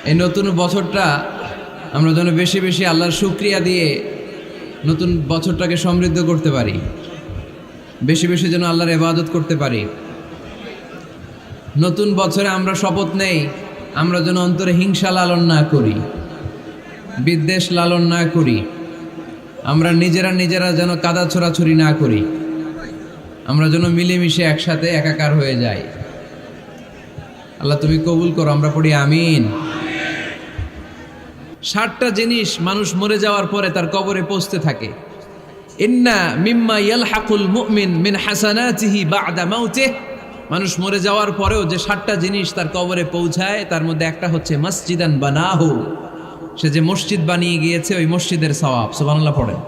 এই নতুন বছরটা আমরা যেন বেশি বেশি আল্লাহর শুকরিয়া দিয়ে নতুন বছরটাকে সমৃদ্ধ করতে পারি, বেশি বেশি যেন আল্লাহর ইবাদত করতে পারি। নতুন বছরে আমরা শপথ নেই, আমরা যেন অন্তরে হিংসা লালন না করি, বিদ্বেষ লালন না করি, আমরা নিজেরা যেন কাদা ছোড়াছুরি না করি, আমরা যেন মিলেমিশে একসাথে একাকার হয়ে যাই। আল্লাহ তুমি কবুল করো, আমরা পড়ি আমিন। 60টা জিনিস মানুষ মরে যাওয়ার পরে তার কবরে পৌঁছতে থাকে। ইন্না মিম্মা ইয়ালহাকুল মুমিন মিন হাসানাতিহি বা'দা মাউতিহি, মানুষ মরে যাওয়ার পরেও যে 60টা জিনিস তার কবরে পৌঁছায় তার মধ্যে একটা হচ্ছে মসজিদান বানাহু, সে যে মসজিদ বানিয়ে গিয়েছে ওই মসজিদের সওয়াব। সুবহানাল্লাহ পড়েন।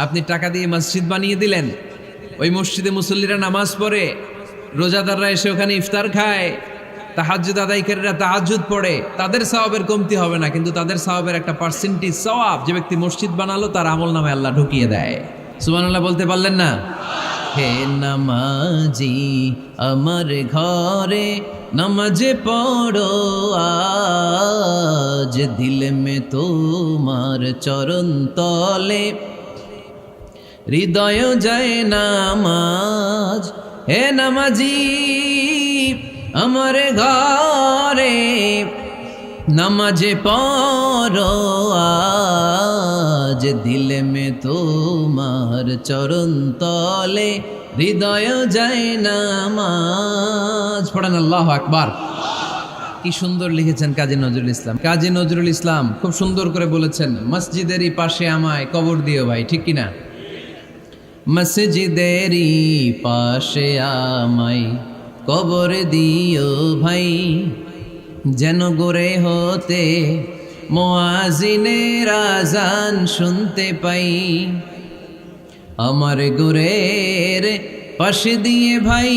আপনি টাকা দিয়ে মসজিদ বানিয়ে দিলেন, ওই মসজিদে মুসল্লিরা নামাজ পড়ে, রোজাদাররা এসে ওখানে ইফতার খায়, তাহাজ্জুদ আদায়কারীরা তাহাজ্জুদ পড়ে, তাদের সওয়াবের কমতি হবে না, কিন্তু তাদের সওয়াবের একটা পার্সেন্টেজ সওয়াব যে ব্যক্তি মসজিদ বানালো তার আমল নামে আল্লাহ ঢুকিয়ে দেয়। সুবহানাল্লাহ বলতে পারলেন না? হে নামাজি আমার ঘরে নামাজ পড়ো আজ, দিল মে তোমার চরণ তলে হৃদয় যায় নামাজ। হে নামাজি আমার ঘরে নামাজ পড়ো আজ, দিল মে তোমার চরণ তলে হৃদয় যায় নামাজ। পড়েন আল্লাহু আকবার। কি সুন্দর লিখেছেন কাজী নজরুল ইসলাম। কাজী নজরুল ইসলাম খুব সুন্দর করে বলেছেন, মসজিদেরই পাশে আমায় কবর দিও ভাই, ঠিক কিনা? মসজিদেরই পাশে আমায় কবর দিও ভাই, যেন গোরে হতে মুয়াজ্জিনের আযান শুনতে পাই। আমার গোরের পাশে দিয়ে ভাই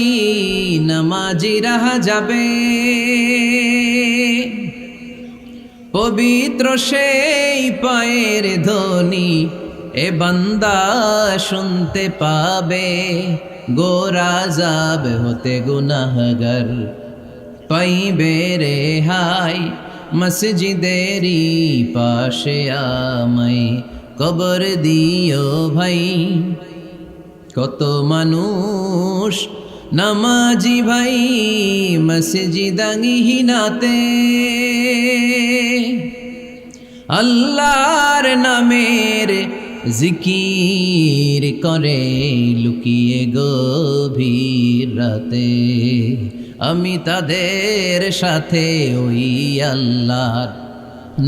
নামাজিরা যাবে, পবিত্র সেই পায়ের ধ্বনি এ বান্দা শুনতে পাবে। গোরা যাব হতে গুনাহগার পাইবে রেহাই, মসজিদেরই পাশে আমায় কবর দিও ভাই। কত মানুষ নামাজি ভাই মসজিদাঙ্গিহীনাতে, আল্লাহর নামের জিকির করে লুকিয়ে গভীর রাতে। আমি তাদের সাথে ওই আল্লাহর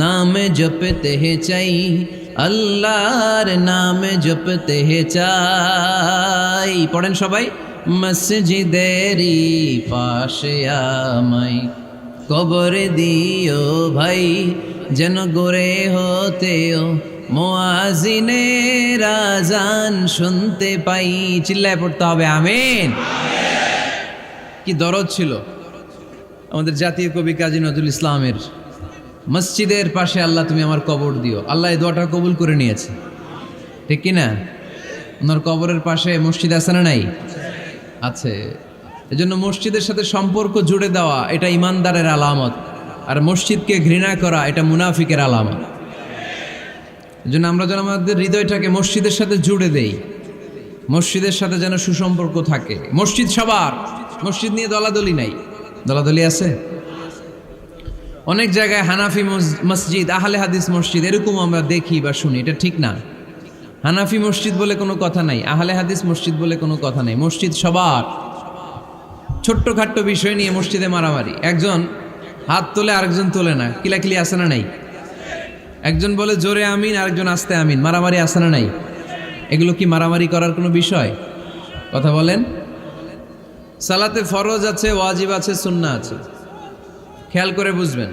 নাম জপতে চাই, আল্লাহর নাম জপতে চাই। পড়েন সবাই, মসজিদেরই পাশে আমায় কবর দিও ভাই, যেন গোরে হতেও মুয়াজ্জিনের আযান শুনতে পাই। চিল্লায় পড়তে হবে আমিন। কি দরদ ছিল আমাদের জাতীয় কবি কাজী নজরুল ইসলামের, মসজিদের পাশে আল্লাহ তুমি আমার কবর দিও। আল্লাহ এই দোয়াটা কবুল করে নিয়েছে, ঠিক কিনা? ওনার কবরের পাশে মসজিদ আছে না নাই? আছে। এজন্য মসজিদের সাথে সম্পর্ক জুড়ে দেওয়া এটা ইমানদারের আলামত, আর মসজিদকে ঘৃণা করা এটা মুনাফিকের আলামত। এজন্য আমরা যেন আমাদের হৃদয়টাকে মসজিদের সাথে জুড়ে দেই, মসজিদের সাথে যেন সুসম্পর্ক থাকে। মসজিদ সবার, মসজিদ নিয়ে দলাদলি নাই। দলাদলি আছে অনেক জায়গায়, হানাফি মসজিদ, আহলে হাদিস মসজিদ এরকম আমরা দেখি বা শুনি, এটা ঠিক না। হানাফি মসজিদ বলে কোনো কথা নাই, আহলে হাদিস মসজিদ বলে কোনো কথা নাই। মসজিদ সবার। ছোট্টখাট্ট বিষয় নিয়ে মসজিদে মারামারি, একজন হাত তোলে আরেকজন তোলে না, কিলাকিলি আছে না নাই? একজন বলে জোরে আমিন, আরেকজন আস্তে আমিন, মারামারি আছে না নাই? এগুলো কি মারামারি করার কোনো বিষয়? কথা বলেন। সালাতে ফরজ আছে, ওয়াজিব আছে, সুন্নাহ আছে। খেয়াল করে বুঝবেন,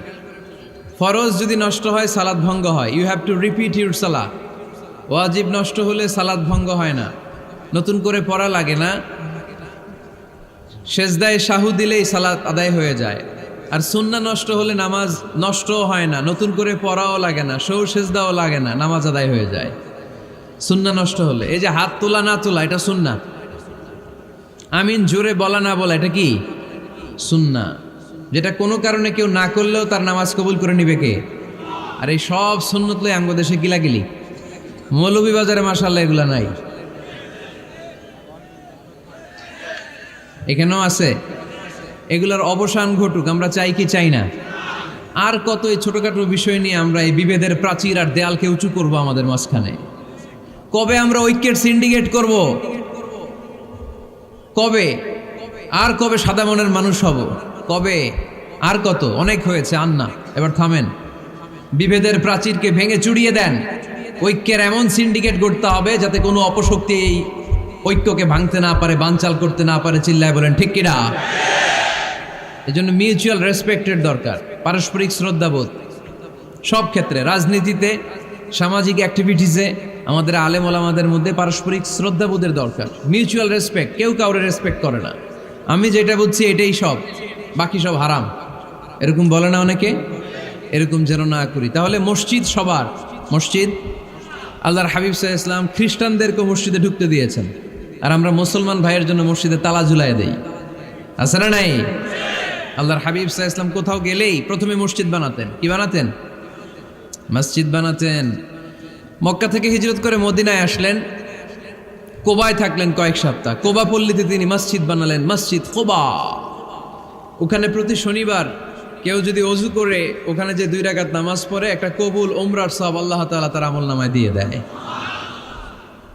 ফরজ যদি নষ্ট হয় সালাত ভঙ্গ হয়, you have to repeat your সালাহ। ওয়াজিব নষ্ট হলে সালাত ভঙ্গ হয় না, নতুন করে পড়া লাগে না, সেজদায় শাহু দিলেই সালাত আদায় হয়ে যায়। আর সুন্নাহ নষ্ট হলে নামাজ নষ্টও হয় না, নতুন করে পড়াও লাগে না, সৌ সেজদাও লাগে না, নামাজ আদায় হয়ে যায় সুন্নাহ নষ্ট হলে। এই যে হাত তোলা না তোলা এটা সুন্নাহ, আমিন জোরে বলা না বলা এটা কি সুন্নাহ। যেটা কোনো কারণে কেউ না করলেও তার নামাজ কবুল করে নিবে কে? আর এই সব সুন্নত লই আমগো দেশে গিলাগিলি। মৌলভীবাজারে মাশাআল্লাহ এগুলা নাই, এখানেও আছে। এগুলার অবসান ঘটুক, আমরা চাই কি চাই না? আর কত এই ছোটখাটো বিষয় নিয়ে আমরা এই বিভেদের প্রাচীর আর দেয়ালকে উঁচু করব আমাদের মাঝখানে? কবে আমরা ঐক্যের সিন্ডিকেট করব? কবে? আর কবে সাদা মনের মানুষ হব? কবে? আর কত? অনেক হয়েছে, আর না, এবার থামেন। বিভেদের প্রাচীরকে ভেঙে চুড়িয়ে দেন। ঐক্যের এমন সিন্ডিকেট গড়তে হবে যাতে কোনো অপশক্তি এই ঐক্যকে ভাঙতে না পারে, বানচাল করতে না পারে। চিল্লায় বলেন ঠিক কিনা? এজন্য মিউচুয়াল রেসপেক্টের দরকার, পারস্পরিক শ্রদ্ধাবোধ সব ক্ষেত্রে, রাজনীতিতে, সামাজিক অ্যাক্টিভিটিসে আমাদের আলেম ওলামাদের মধ্যে পারস্পরিক শ্রদ্ধাবোধের দরকার, মিউচুয়াল রেসপেক্ট। কেউ কাউরে রেসপেক্ট করে না, আমি যেটা বুঝছি এটাই সব, বাকি সব হারাম, এরকম বলে না অনেকে? এরকম যেন না করি। তাহলে মসজিদ সবার, মসজিদ আল্লাহর হাবিব সাল্লাল্লাহু আলাইহি ওয়াসাল্লাম খ্রিস্টানদেরকে মসজিদে ঢুকতে দিয়েছেন, আর আমরা মুসলমান ভাইয়ের জন্য মসজিদে তালা ঝুলাই দেই, আছে না নাই? আল্লাহর হাবিব সাল্লাল্লাহু আলাইহি ওয়াসাল্লাম কোথাও গেলেই প্রথমে মসজিদ বানাতেন। কি বানাতেন? মসজিদ বানাতেন। মক্কা থেকে হিজরত করে মদিনায় আসলেন, কোবায় থাকলেন কয়েক সপ্তাহ। কোবা পল্লীতে তিনি মসজিদ বানালেন, মসজিদ কোবা। ওখানে প্রতি শনিবার কেউ যদি অজু করে ওখানে যে 2 রাকাত নামাজ পড়ে, একটা কবুল উমরার সওয়াব আল্লাহ তাআলা তার আমলনামায় দিয়ে দেয়।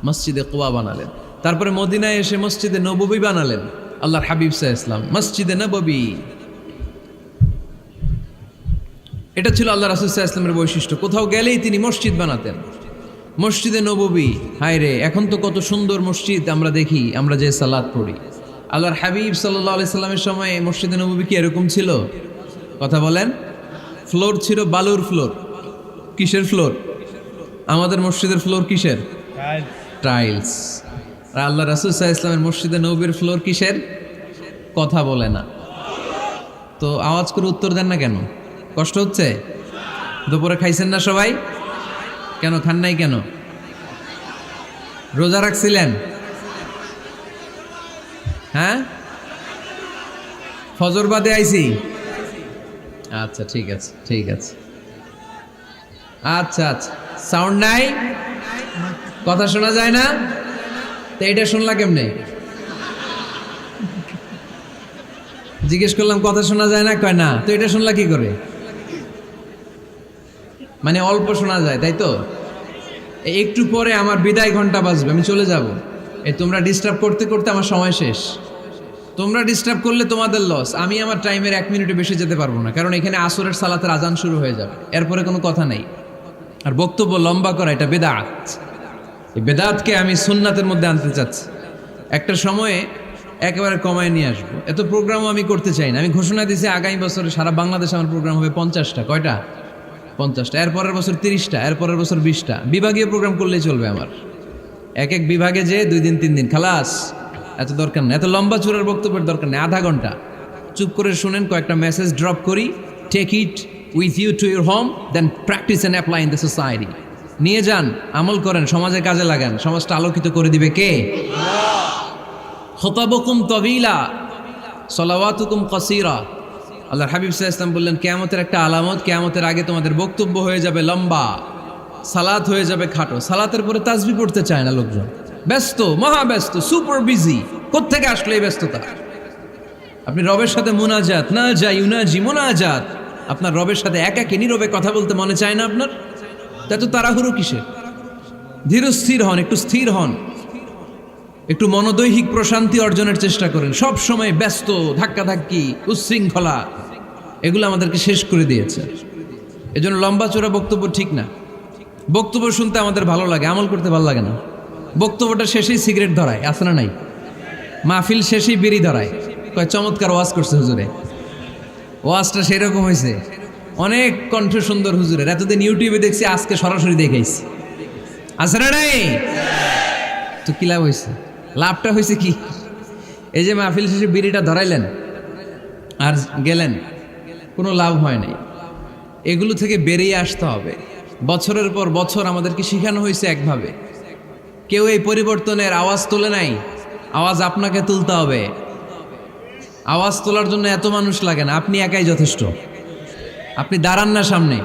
মসজিদে কোবা বানালেন। তারপরে মদিনায় এসে মসজিদে নববী বানালেন আল্লাহর হাবিব সাল্লাল্লাহু আলাইহি ওয়াসাল্লাম, মসজিদে নববী। এটা ছিল আল্লাহ রাসূল সাল্লাল্লাহু আলাইহি ওয়াসাল্লামের বৈশিষ্ট্য। কোথাও গেলেই তিনি মসজিদ বানাতেন, মসজিদে নববী। হায় রে, এখন তো কত সুন্দর মসজিদ আমরা দেখি, আমরা যে সালাত পড়ি। আল্লাহর হাবিব সাল্লাল্লাহু আলাইহি সাল্লামের সময় মসজিদে নববী কি এরকম ছিল? কথা বলেন। ফ্লোর ছিল বালুর ফ্লোর। কিসের ফ্লোর? আমাদের মসজিদের ফ্লোর কিসের? টাইলস। আর আল্লাহ রাসূল সাল্লাল্লাহু আলাইহি ওয়াসাল্লামের মসজিদে নববীর ফ্লোর কিসের? কথা বলে না তো, আওয়াজ করে উত্তর দেন না কেন? কষ্ট হচ্ছে? দুপুরে খাইছেন না সবাই? কেন খান নাই কেন? রোজা রাখছিলেন? হ্যাঁ, ফজর বাদে আইছি। আচ্ছা ঠিক আছে, ঠিক আছে। আচ্ছা আচ্ছা, সাউন্ড নাই, কথা শোনা যায় না? তো এটা শুনলা কেমনে? জিজ্ঞেস করলাম কথা শোনা যায় না, কয় না। তো এটা শুনলা কি করে? মানে অল্প শোনা যায়, তাই তো? একটু পরে আমার বিদায় ঘন্টা বাজবে, আমি চলে যাব। এই তোমরা ডিস্টার্ব করতে করতে আমার সময় শেষ। তোমরা ডিস্টার্ব করলে তোমাদের লস। আমি আমার টাইমের 1 মিনিটে বেশি যেতে পারবো না, কারণ এখানে আসরের সালাতের আজান শুরু হয়ে যাবে, এরপরে কোনো কথা নেই। আর বক্তব্য লম্বা করা এটা বেদাত। এই বেদাতকে আমি সুন্নাতের মধ্যে আনতে চাচ্ছি। একটা সময়ে একেবারে কমায় নিয়ে আসবো। এত প্রোগ্রামও আমি করতে চাই না। আমি ঘোষণা দিয়েছি আগামী বছরে সারা বাংলাদেশে আমার প্রোগ্রাম হবে 50টা। কয়টা? 50টা। এরপরের বছর 30টা, এরপরের বছর 20টা। বিভাগীয় প্রোগ্রাম করলেই চলবে আমার। এক এক বিভাগে যে 2 দিন 3 দিন খালাস। এত দরকার নেই, এত লম্বা চূড়ার বক্তব্যের দরকার নেই। আধা ঘন্টা চুপ করে শুনেন, কয়েকটা মেসেজ ড্রপ করি, take it with you to your home, then practice and apply in the society. নিয়ে যান, আমল করেন, সমাজে কাজে লাগান। সমাজটা আলোকিত করে দিবে কে? খুতাবুকুম তাবিলা সালাওয়াতুকুম কাসীরা। আল্লাহর হাবিব সাল্লাল্লাহু আলাইহি ওয়াসাল্লাম বললেন, কিয়ামতের একটা আলামত, কিয়ামতের আগে তোমাদের বক্তব্য হয়ে যাবে লম্বা, সালাত হয়ে যাবে খাটো। সালাতের পরে তাসবিহ পড়তে চায় না লোকজন, ব্যস্ত, মহাব্যস্ত, সুপার বিজি। কোত্থেকে আসলে এই ব্যস্ততা? আপনি রবের সাথে মুনাজাত, না যাই ইউনাজি মুনাজাত, আপনার রবের সাথে একাকী নীরবে কথা বলতে মনে চায় না আপনার? তা তো তাড়াহুড়ো কিসের? ধীর স্থির হন, একটু স্থির হন, একটু মনোদৈহিক প্রশান্তি অর্জনের চেষ্টা করেন। সব সময় ব্যস্ত, ধাক্কাধাক্কি, উচ্ছৃঙ্খলা, এগুলো আমাদেরকে শেষ করে দিয়েছে। এজন্য লম্বা চোরা বক্তব্য ঠিক না। বক্তব্য শুনতে আমাদের ভালো লাগে, আমল করতে ভালো লাগে না। বক্তব্যটা শেষেই সিগারেট ধরায়, আছে না নাই? মাহফিল শেষেই বিড়ি ধরায়, কয় চমৎকার ওয়াজ করছে হুজুরে। ওয়াজটা সেরকম হয়েছে, অনেক কণ্ঠ সুন্দর হুজুরের। এতদিন ইউটিউবে দেখছি, আজকে সরাসরি দেখাইছি, আছে না নাই? তো কি লাভ হয়েছে? লাভটা হয়েছে কি? এই যে মাহফিল শেষে বিড়িটা ধরাইলেন আর গেলেন, কোনো লাভ হয় নাই। এগুলো থেকে বেরিয়ে আসতে হবে। বছরের পর বছর আমাদেরকে শেখানো হয়েছে একভাবে, কেউ এই পরিবর্তনের আওয়াজ তোলে নাই। আওয়াজ আপনাকে তুলতে হবে। আওয়াজ তোলার জন্য এত মানুষ লাগে না, আপনি একাই যথেষ্ট। আপনি দাঁড়ান না সামনে,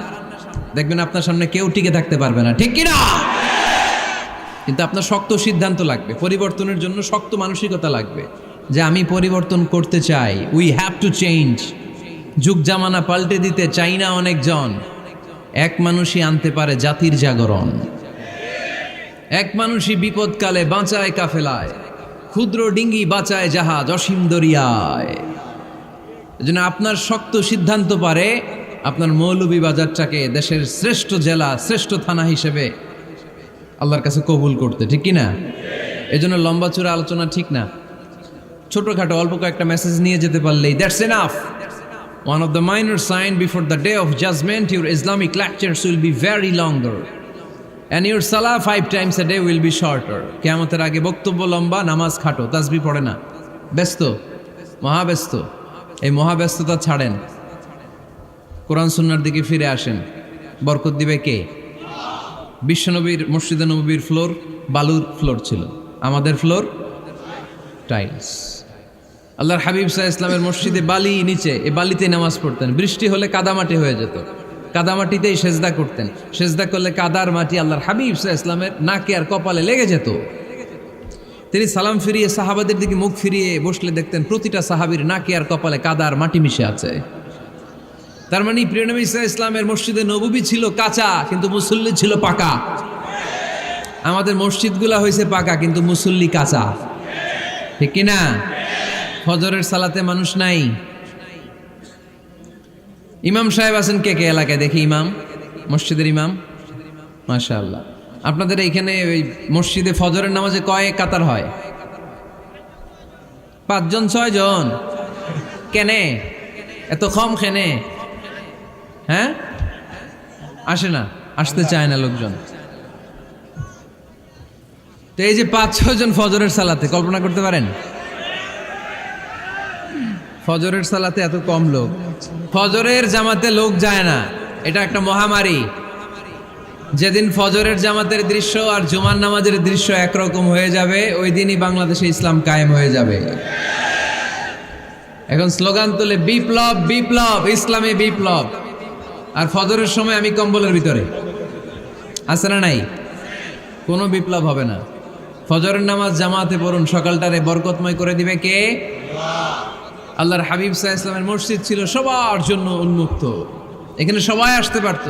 দেখবেন আপনার সামনে কেউ টিকে থাকতে পারবে না, ঠিক কিনা? কিন্তু আপনার শক্ত সিদ্ধান্ত লাগবে, পরিবর্তনের জন্য শক্ত মানসিকতা লাগবে যে আমি পরিবর্তন করতে চাই। We have to change. যুগ জামানা পাল্টে দিতে চাই না অনেকজন, এক মানুষই আনতে পারে জাতির জাগরণ। এক মানুষই বিপদকালে বাঁচায় কাফেলায়, ক্ষুদ্র ডিঙ্গি বাঁচায় জাহাজ অসীম দরিয়ায়। এজন্য আপনার শক্ত সিদ্ধান্ত পারে আপনার মৌলভীবাজারটাকে দেশের শ্রেষ্ঠ জেলা, শ্রেষ্ঠ থানা হিসেবে আল্লাহর কাছে কবুল করতে, ঠিক কিনা? এজন্য লম্বা চূড়া আলোচনা ঠিক না, ছোটখাটো অল্প কয়েকটা মেসেজ নিয়ে যেতে পারলেই that's enough. One of the minor sign before the day of judgment, your Islamic lectures will be very longer and your salah 5 times a day will be shorter. কিয়ামতের আগে বক্তব্য লম্বা, নামাজ খাটো, তাসবিহ পড়ে না, ব্যস্ত, মহাব্যস্ত। এই মহাব্যস্ততা ছাড়েন, কোরআন সুন্নাহর দিকে ফিরে আসেন। বরকত দিবে কে? বিশ্বনবীর মসজিদে নববীর ফ্লোর বালুর ফ্লোর ছিল, আমাদের ফ্লোর টাইলস। আল্লাহর হাবিব সাল্লাল্লাহু আলাইহি ইসলামের মসজিদে বালি নিচে, এই বালিতে নামাজ পড়তেন। বৃষ্টি হলে কাদামাটি হয়ে যেত, কাদামাটিতেই সেজদা করতেন। সেজদা করলে কাদার মাটি আল্লাহর হাবিব সাল্লাল্লাহু আলাইহি ইসলামের নাকে আর কপালে লেগে যেত। তিনি সালাম ফিরিয়ে সাহাবাদের দিকে মুখ ফিরিয়ে বসলে দেখতেন প্রতিটা সাহাবীর নাকে আর কপালে কাদার মাটি মিশে আছে। তার মানে প্রিয় নবী সাল্লাল্লাহু আলাইহি ইসলামের মসজিদে নববী ছিল কাঁচা, কিন্তু মুসল্লি ছিল পাকা। আমাদের মসজিদগুলা হয়েছে পাকা, কিন্তু মুসল্লি কাঁচা, ঠিক কিনা? ফজরের সালাতে মানুষ নাই। ইমাম সাহেব আছেন কে কে এলাকায়? দেখি ইমাম, মসজিদের ইমাম, মাশাআল্লাহ। আপনাদের এইখানে ওই মসজিদে ফজরের নামাজে কয় কাতার হয়? 5 জন 6 জন? কেনে এত কম? কেনে? হ্যাঁ, আসে না, আসতে চায় না লোকজন। তো এই যে 5-6 জন ফজরের সালাতে, কল্পনা করতে পারেন ফজরের সালাতে এত কম লোক? ফজরের জামাতে লোক যায় না, এটা একটা মহামারী। যেদিন ফজরের জামাতের দৃশ্য আর জুমার নামাজের দৃশ্য একরকম হয়ে যাবে, ওই দিনই বাংলাদেশে ইসলাম কায়েম হয়ে যাবে। এখন স্লোগান তোলে বিপ্লব বিপ্লব, ইসলামী বিপ্লব। আর ফজরের সময় আমি কম্বলের ভিতরে, আছে না নাই? কোনো বিপ্লব হবে না। ফজরের নামাজ জামাতে পড়ুন, সকালটারে বরকতময় করে দিবে কে? আল্লাহর হাবিব সাল্লাল্লাহু আলাইহি ওয়াসাল্লামের মসজিদ ছিল সবার জন্য উন্মুক্ত, এখানে সবাই আসতে পারত।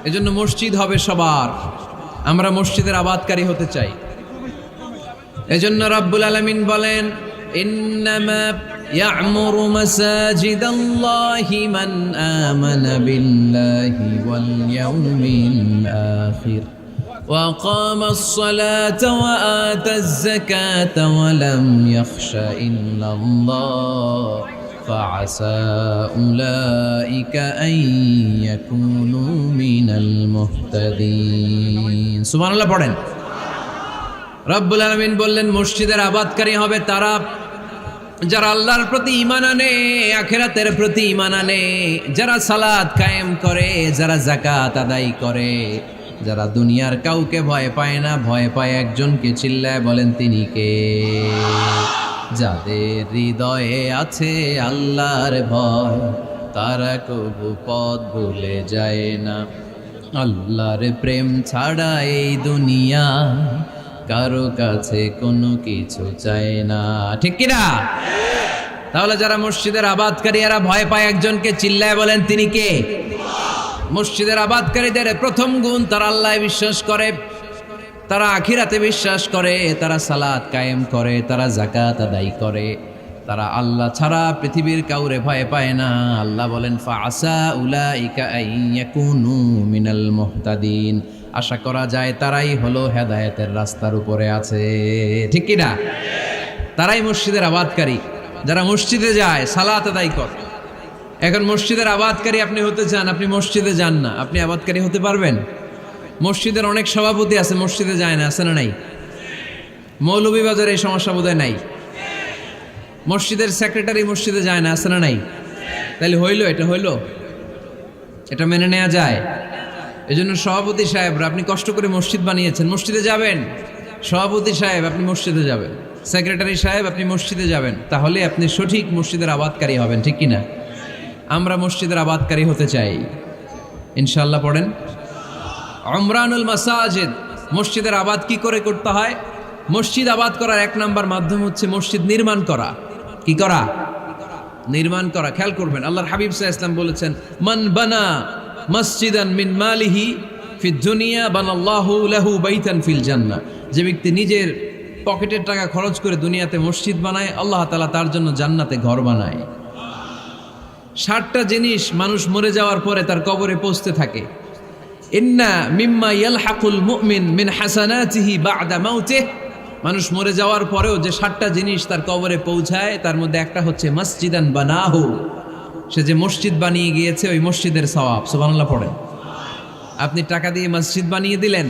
এজন্য মসজিদ হবে সবার। আমরা মসজিদের আবাদকারী হতে চাই। এজন্য রাব্বুল আলামিন বলেন, ইন্নামা ইয়া'মুরু মাসাজিদাল্লাহি মান আমানা বিল্লাহি ওয়াল ইয়াউমিল আখির وأقام الصلاة وآتى الزكاة ولم يخش إلا الله فعسى أولئك أن يكونوا من المهتدين سبحان الله পড়েন। রব্বুল আলামিন বললেন মসজিদের আবাদকারী হবে তারা যারা আল্লাহর প্রতি ঈমান আনে, আখিরাতের প্রতি ঈমান আনে, যারা সালাত কায়েম করে, যারা যাকাত আদায় করে, যারা দুনিয়ার কাউকে ভয় পায় না, ভয় পায় একজনকে। চিল্লায় বলেন তিনি কে? যাদের হৃদয়ে আছে আল্লাহর ভয়, তারা কবু পথ ভুলে যায় না। আল্লাহর প্রেম ছাড়া এই দুনিয়া কারো কাছে কোনো কিছু চায় না, ঠিক কিনা? তাহলে যারা মসজিদের আবাদকারী এরা ভয় পায় একজনকে, চিল্লায় বলেন তিনি কে? মসজিদের আবাদকারীদের প্রথম গুণ, তারা আল্লাহয় বিশ্বাস করে, তারা আখিরাতে বিশ্বাস করে, তারা সালাত কায়েম করে, তারা যাকাত আদায় করে, তারা আল্লাহ ছাড়া পৃথিবীর কাউরে ভয় পায় না। আল্লাহ বলেন ফাআসা উলাইকা আইয়াকুনু মিনাল মুহতাদিন, আশা করা যায় তারাই হলো হেদায়েতের রাস্তার উপরে আছে, ঠিক কি না? তারাই মসজিদের আবাদকারী, যারা মসজিদে যায়, সালাত আদায় করে। এখন মসজিদের আবাদকারী আপনি হতে চান, আপনি মসজিদে যান না, আপনি আবাদকারী হতে পারবেন? মসজিদের অনেক সভাপতি আছে মসজিদে যায় না, আছে না নাই? মৌলভীবাজারে এই সমস্যা বোধহয় নাই। মসজিদের সেক্রেটারি মসজিদে যায় না, আছে না নাই? তাহলে হইল, এটা হইল, এটা মেনে নেওয়া যায়? এজন্য সভাপতি সাহেবরা, আপনি কষ্ট করে মসজিদ বানিয়েছেন, মসজিদে যাবেন। সভাপতি সাহেব আপনি মসজিদে যাবেন, সেক্রেটারি সাহেব আপনি মসজিদে যাবেন, তাহলে আপনি সঠিক মসজিদের আবাদকারী হবেন, ঠিক কিনা? আমরা মসজিদের আবাদকারী হতে চাই, ইনশাআল্লাহ পড়েন। উমরানুল মাসাজিদ, মসজিদের আবাদ কি করে করতে হয়? মসজিদ আবাদ করার এক নাম্বার মাধ্যম হচ্ছে মসজিদ নির্মাণ করা। কি করা? নির্মাণ করা। খেয়াল করবেন, আল্লাহর হাবিব সাল্লাল্লাহু আলাইহি ওয়াসাল্লাম বলেছেন, মান বানা মসজিদান মিন মালিহি ফিদ দুনিয়া বানাল্লাহু লাহু বাইতান ফিল জান্নাহ। যে ব্যক্তি নিজের পকেটের টাকা খরচ করে দুনিয়াতে মসজিদ বানায়, আল্লাহ তাআলা তার জন্য জান্নাতে ঘর বানায়। 60টা জিনিস মানুষ মরে যাওয়ার পরে তার কবরে পৌঁছতে থাকে। ইন্না মিম্মা ইয়ালহাকুল মুমিন মিন হাসানাতিহি বা'দা মাউতিহি, মানুষ মরে যাওয়ার পরেও যে 60টা জিনিস তার কবরে পৌঁছায়, তার মধ্যে একটা হচ্ছে মসজিদান বানাহু, সে যে মসজিদ বানিয়ে গিয়েছে ওই মসজিদের সওয়াব। সুবহানাল্লাহ পড়েন। আপনি টাকা দিয়ে মসজিদ বানিয়ে দিলেন,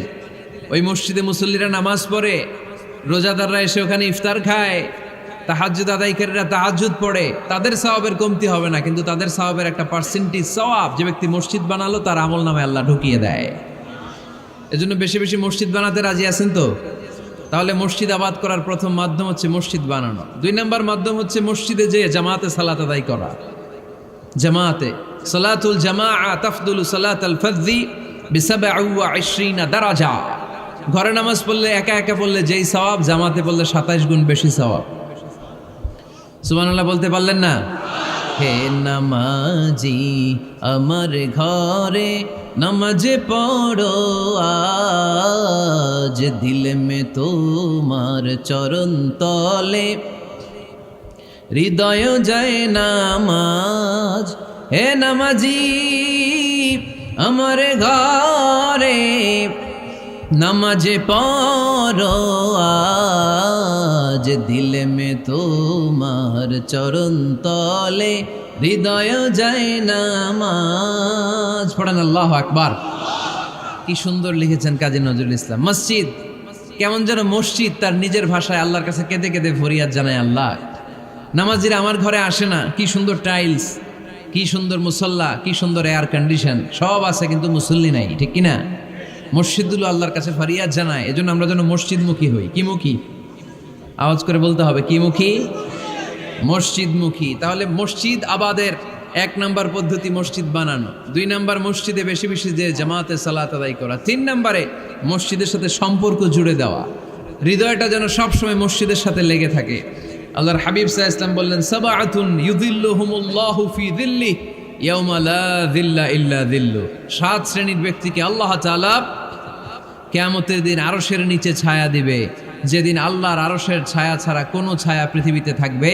ওই মসজিদে মুসল্লিরা নামাজ পড়ে, রোজাদাররা এসে ওখানে ইফতার খায়, তাহাজ্জুদ আদায়কারীরা তাহাজ্জুদ পড়ে, তাদের সওয়াবের কমতি হবে না, কিন্তু তাদের সওয়াবের একটা পার্সেন্টেজ সওয়াব যে ব্যক্তি মসজিদ বানালো তার আমল নামে আল্লাহ ঢুকিয়ে দেয়। এজন্য বেশি বেশি মসজিদ বানাতে রাজি আছেন তো? তাহলে মসজিদ আবাদ করার প্রথম মাধ্যম হচ্ছে মসজিদ বানানো। 2 নাম্বার মাধ্যম হচ্ছে মসজিদে যেয়ে জামাতে সালাত আদায় করা। জামাতে সালাতুল জামাআ তাফদুলু সালাতাল ফাযযি বি27 দারাজা। ঘরে নামাজ পড়লে একা একা পড়লে যেই সওয়াব, জামাতে পড়লে 27 গুণ বেশি সওয়াব। সুবহানাল্লাহ বলতে পারলেন না? হে নামাজি আমার ঘরে নামাজ পড়ো আজ, দিলে মে তোমার চরণ তলে হৃদয় যায় নামাজ। হে নামাজি আমার ঘরে নামাজে পড়ো আজ, দিলে মে তোমার চরণ তলে হৃদয় যায় নামাজ। পড়েন আল্লাহু আকবার। কি সুন্দর লিখেছেন কাজী নজরুল ইসলাম। মসজিদ কেমন যেন মসজিদ তার নিজের ভাষায় আল্লাহর কাছে কেঁদে কেঁদে ফরিয়াদ জানায়, আল্লাহ নামাজিরা আমার ঘরে আসে না, কি সুন্দর টাইলস, কি সুন্দর মুসল্লা, কি সুন্দর এয়ার কন্ডিশন, সব আছে কিন্তু মুসল্লি নাই, ঠিক কিনা? মসজিদগুলো আল্লাহর কাছে ফরিয়াদ জানায়। এজন্য আমরা যেন মসজিদমুখী হই। কি মুখী? আওয়াজ করে বলতে হবে, কি মুখী? মসজিদমুখী। তাহলে মসজিদ আবাদের 1 নাম্বার পদ্ধতি মসজিদ বানানো। 2 নাম্বার মসজিদে বেশি বেশি যে জামাতে সালাত আদায় করা। 3 নাম্বারে মসজিদের সাথে সম্পর্ক জুড়ে দেওয়া, হৃদয়টা যেন সবসময় মসজিদের সাথে লেগে থাকে। আল্লাহর হাবিব সাল্লাল্লাহু আলাইহি ওয়াসাল্লাম বললেন, সাবআতুন ইউযিল্লুহুমুল্লাহু ফি যিল্লিহি ইয়াউমা লা যিল্লা ইল্লা যিল্লু। 7 শ্রেণীর ব্যক্তিকে আল্লাহ তাআলা কিয়ামতের দিন আরশের নিচে ছায়া দিবে, যেদিন আল্লাহর আরশের ছায়া ছাড়া কোনো ছায়া পৃথিবীতে থাকবে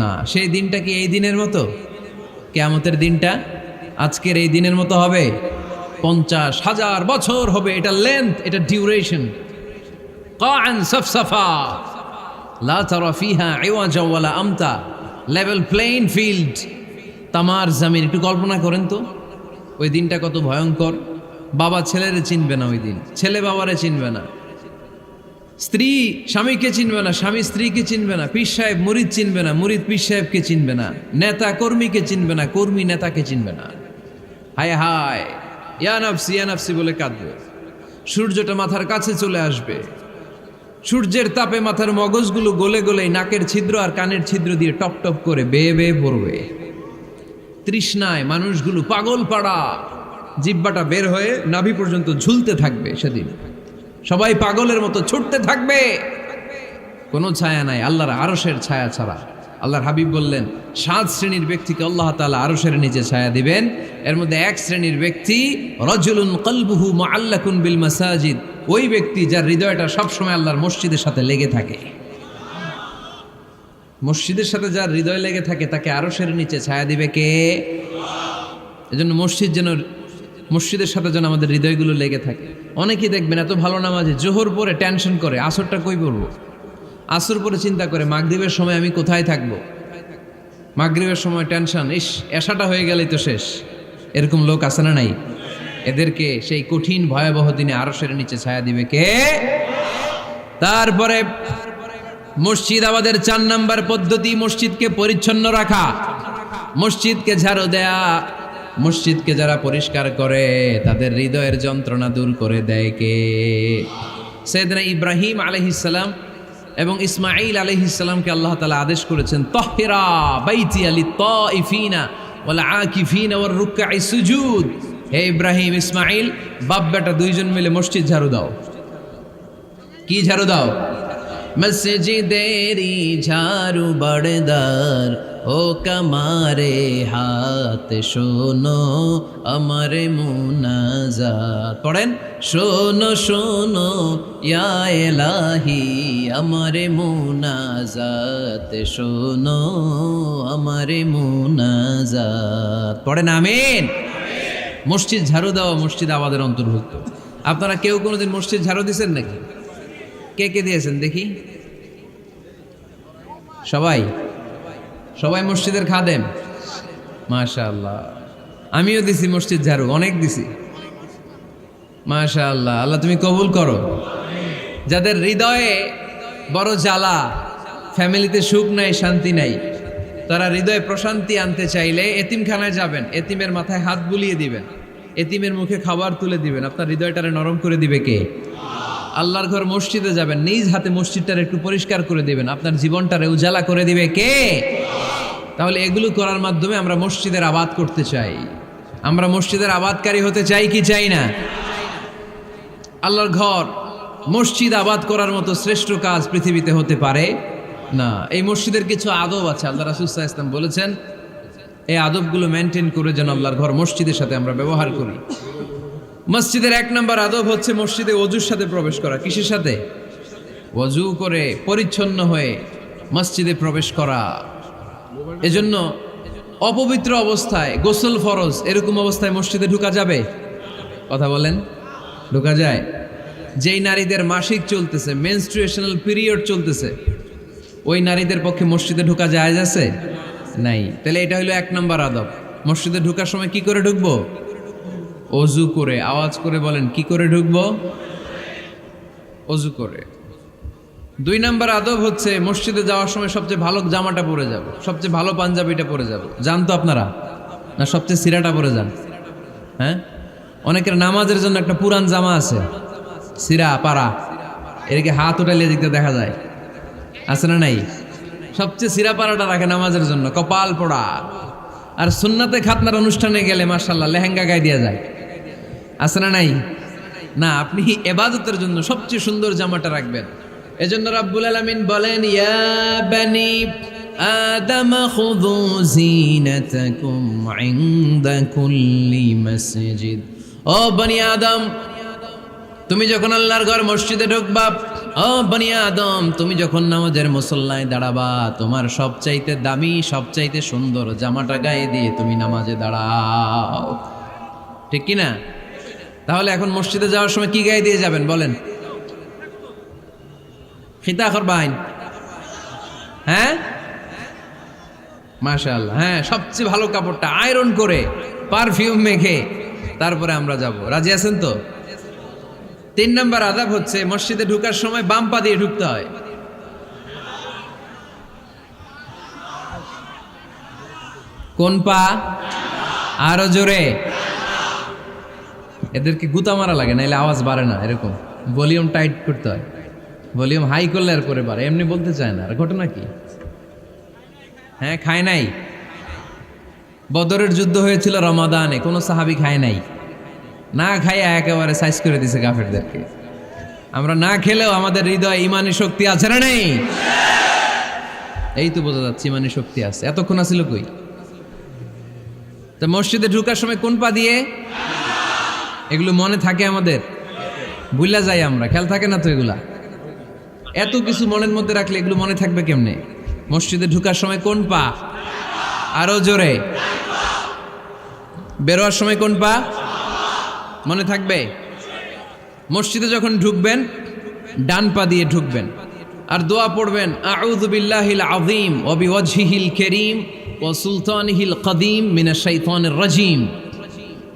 না। সেই দিনটা কি এই দিনের মতো? কিয়ামতের দিনটা আজকের এই দিনের মতো হবে? 50,000 বছর হবে। এটা লেন্থ, এটা ডিউরেশন। কাআন সাফসাফা লা তারা ফিহা ইওয়াজা ওয়ালা আমতা, লেভেল প্লেইং ফিল্ড, তামার জমিন। একটু কল্পনা করেন তো ওই দিনটা কত ভয়ঙ্কর। বাবা ছেলেরে চিনবে না ওই দিন, ছেলে বাবারে চিনবে না, স্ত্রী স্বামীকে চিনবে না, স্বামী স্ত্রীকে চিনবে না, পীর সাহেব মুরিদ চিনবে না, মুরিদ পীর সাহেবকে চিনবে না, নেতা কর্মীকে চিনবে না, কর্মী নেতাকে চিনবে না। হায় হায়, ইয়া নাফসি ইয়া নাফসি বলে কাঁদবে। সূর্যটা মাথার কাছে চলে আসবে, সূর্যের তাপে মাথার মগজগুলো গলে গলে নাকের ছিদ্র আর কানের ছিদ্র দিয়ে টপ টপ করে বেয়ে বেয়ে পড়বে। তৃষ্ণায় মানুষগুলো পাগল পাড়া, জিহ্বাটা বের হয়ে নাভি পর্যন্ত ঝুলতে থাকবে। সেদিন সবাই পাগলের মতো ছুটতে থাকবে, কোনো ছায়া নাই আল্লাহর আরশের ছায়া ছাড়া। আল্লাহর হাবিব বললেন 7 শ্রেণীর ব্যক্তিকে আল্লাহ তাআলা আরশের নিচে ছায়া দিবেন। এর মধ্যে 1 শ্রেণীর ব্যক্তি রাজুলুন কলবুহু মুআল্লাকুন বিল মাসাজিদ, ওই ব্যক্তি যার হৃদয়টা সবসময় আল্লাহর মসজিদের সাথে লেগে থাকে। মসজিদের সাথে যার হৃদয় লেগে থাকে তাকে আরশের নিচে ছায়া দিবে কে? এজন্য মসজিদের সাথে যেন আমাদের হৃদয়গুলো লেগে থাকে। অনেকেই দেখবেন এত ভালো নামাজে, জোহর পরে টেনশন করে আসরটা কই পড়বো, আসর পরে চিন্তা করে মাগরিবের সময় আমি কোথায় থাকবো, মাগরিবের সময় টেনশন, ইস এশাটা হয়ে গেলেই তো শেষ। এরকম লোক আছে না নাই? এদেরকে সেই কঠিন ভয়াবহ দিনে আরশের নিচে ছায়া দিবে কে? তারপরে মসজিদ আমাদের 4 নাম্বার পদ্ধতি, মসজিদকে পরিচ্ছন্ন রাখা, মসজিদকে ঝাড়ু দেয়া। মসজিদকে যারা পরিষ্কার করে তাদের হৃদয়ের যন্ত্রণা দূর করে দেয় কে? সাইয়েদনা ইব্রাহিম আলাইহিস সালাম এবং ইসমাঈল আলাইহিস সালামকে আল্লাহ তাআলা আদেশ করেছেন তাহহিরা বাইতিয়া লিত্তাইফিনা ওয়াল আকিফিনা ওয়ার রুকআই সুজুদ। হে ইব্রাহিম, ইসমাঈল, বাপ বেটা দুইজন মিলে মসজিদ ঝাড়ু দাও। কি ঝাড়ু দাও? মসজিদেরি ঝাড়ু বড়দার ও কামারে হাত শোনো আমার মুনাজাত। পড়েন, শোনো শোনো ইয়া ইলাহি আমার মুনাজাত, শোনো আমার মুনাজাত। পড়েন আমিন। মসজিদ ঝাড়ু দেওয়া মসজিদ আবাদের অন্তর্ভুক্ত। আপনারা কেউ কোনোদিন মসজিদ ঝাড়ু দিয়েছেন নাকি? কে কে দিয়েছেন দেখি? সবাই? সবাই মসজিদের খাদেম? মাশাআল্লাহ। আমিও দিছি মসজিদ ঝাড়ু, অনেক দিছি। মাশাআল্লাহ, আল্লাহ তুমি কবুল করো। যাদের হৃদয়ে বড় জ্বালা, ফ্যামিলিতে সুখ নাই, শান্তি নাই, তারা হৃদয়ে প্রশান্তি আনতে চাইলে এতিমখানায় যাবেন, এতিমের মাথায় হাত বুলিয়ে দিবেন, এতিমের মুখে খাবার তুলে দিবেন। আপনার হৃদয়টারে নরম করে দিবে কে? আল্লাহর ঘর মসজিদে যাবেন, নিজ হাতে মসজিদটারে একটু পরিষ্কার করে দিবেন, আপনার জীবনটারে উজালা করে দিবে কে? তাহলে এগুলো করার মাধ্যমে আমরা মসজিদের আবাদ করতে চাই। আমরা মসজিদের আবাদকারী হতে চাই কি চাই না? আল্লাহর ঘর মসজিদ আবাদ করার মতো শ্রেষ্ঠ কাজ পৃথিবীতে হতে পারে না। এই মসজিদের কিছু আদব আছে, আল্লাহ রাসূল সাল্লাল্লাহু আলাইহি ওয়াসাল্লাম বলেছেন এই আদবগুলো মেনটেন করে যেন আল্লাহর ঘর মসজিদের সাথে আমরা ব্যবহার করি। মসজিদের 1 নম্বর আদব হচ্ছে মসজিদে ওযুর সাথে প্রবেশ করা। কিসের সাথে? ওযু করে পরিচ্ছন্ন হয়ে মসজিদে প্রবেশ করা। এজন্য অপবিত্র অবস্থায় গোসল ফরজ, এরকম অবস্থায় মসজিদে ঢোকা যাবে? কথা বলেন, ঢোকা যায়? যেই নারীদের মাসিক চলতেছে, মেনস্ট্রুয়েশনাল পিরিয়ড চলতেছে, ওই নারীদের পক্ষে মসজিদে ঢোকা জায়েজ আছে? নাই। তাহলে এটা হলো 1 নম্বর আদব। মসজিদে ঢোকার সময় কি করে ঢুকবো? ওযু করে। আওয়াজ করে বলেন, কি করে ঢুকবো? ওযু করে। 2 নম্বর আদব হচ্ছে মসজিদে যাওয়ার সময় সবচেয়ে ভালো জামাটা পরে যাব, সবচেয়ে ভালো পাঞ্জাবিটা পরে যাব। জান তো আপনারা? না সবচেয়ে সিরাটা পরে যান? হ্যাঁ, অনেকের নামাজের জন্য একটা পুরান জামা আছে, সিরা পাড়া, এদিকে হাত উঠাইলে দিকতে দেখা যায়, আছে না নাই? সবচেয়ে সিরা পাড়াটা রাখে নামাজের জন্য, কপাল পোড়া। আর সুন্নাতে খাতনার অনুষ্ঠানে গেলে মাশাআল্লাহ লেহেঙ্গা গায়ে দেওয়া যায়, আছে না নাই? না, আপনি ইবাদতের জন্য সবচেয়ে সুন্দর জামাটা রাখবেন। এজন্য রাব্বুল আলামিন বলেন, ইয়া বানি আদম খুযু জিনাতাকুম ইনদা কুল্লি মসজিদ। ও বনি আদম, তুমি যখন আল্লাহর ঘর মসজিদে ঢুকবা, ও বনি আদম, তুমি যখন নামাজের মুসল্লায় দাঁড়াবা, তোমার সবচাইতে দামি, সবচাইতে সুন্দর জামাটা গায়ে দিয়ে তুমি নামাজে দাঁড়াও। ঠিক কি না? তাহলে এখন মসজিদে যাওয়ার সময় কি গায়ে দিয়ে যাবেন বলেন? খিতা করবাইন? হ্যাঁ, মাশাআল্লাহ। হ্যাঁ, সবচেয়ে ভালো কাপড়টা আয়রন করে পারফিউম মেখে তারপরে আমরা যাব। রাজি আছেন তো? 3 নম্বর আদব হচ্ছে মসজিদে ঢোকার সময় বাম পা দিয়ে ঢুকতে হয়। কোন পা? আরো জোরে। এদেরকে গুতা মারা লাগে, নাইলে আওয়াজ বাড়ে না। এরকম ভলিউম টাইট করতে হয়, ভলিউম হাই করলে আর পরে বাড়ে। এমনি বলতে চায় না। আর ঘটনা কি? হ্যাঁ, খায় নাই। বদরের যুদ্ধ হয়েছিল রমাদানে, কোনো সাহাবী খায় নাই, না খাইয়া একেবারে সাইজ করে দিছে কাফেরদেরকে। আমরা না খেলেও আমাদের হৃদয়ে ইমানি শক্তি আছে না নেই? এই তো বোঝা যাচ্ছে ইমানি শক্তি আছে। এতক্ষণ আছিল কই? তো মসজিদে ঢোকার সময় কোন পা দিয়ে? এগুলো মনে থাকে আমাদের? ভুলা যাই আমরা, খেয়াল থাকে না তো এগুলা। এত কিছু মনের মধ্যে রাখলে এগুলো মনে থাকবে কেমনে? মসজিদে ঢোকার সময় কোন পা? আরো জোরে। বেরোয়ার সময় কোন পা? মনে থাকবে? মসজিদে যখন ঢুকবেন ডান পা দিয়ে ঢুকবেন, আর দোয়া পড়বেন, আউযু বিল্লাহিল আযীম ওয়া বিওয়াজহিল কারীম ওয়া সুলতানিহিল কদীম মিনাশ শাইতানির রাজীম।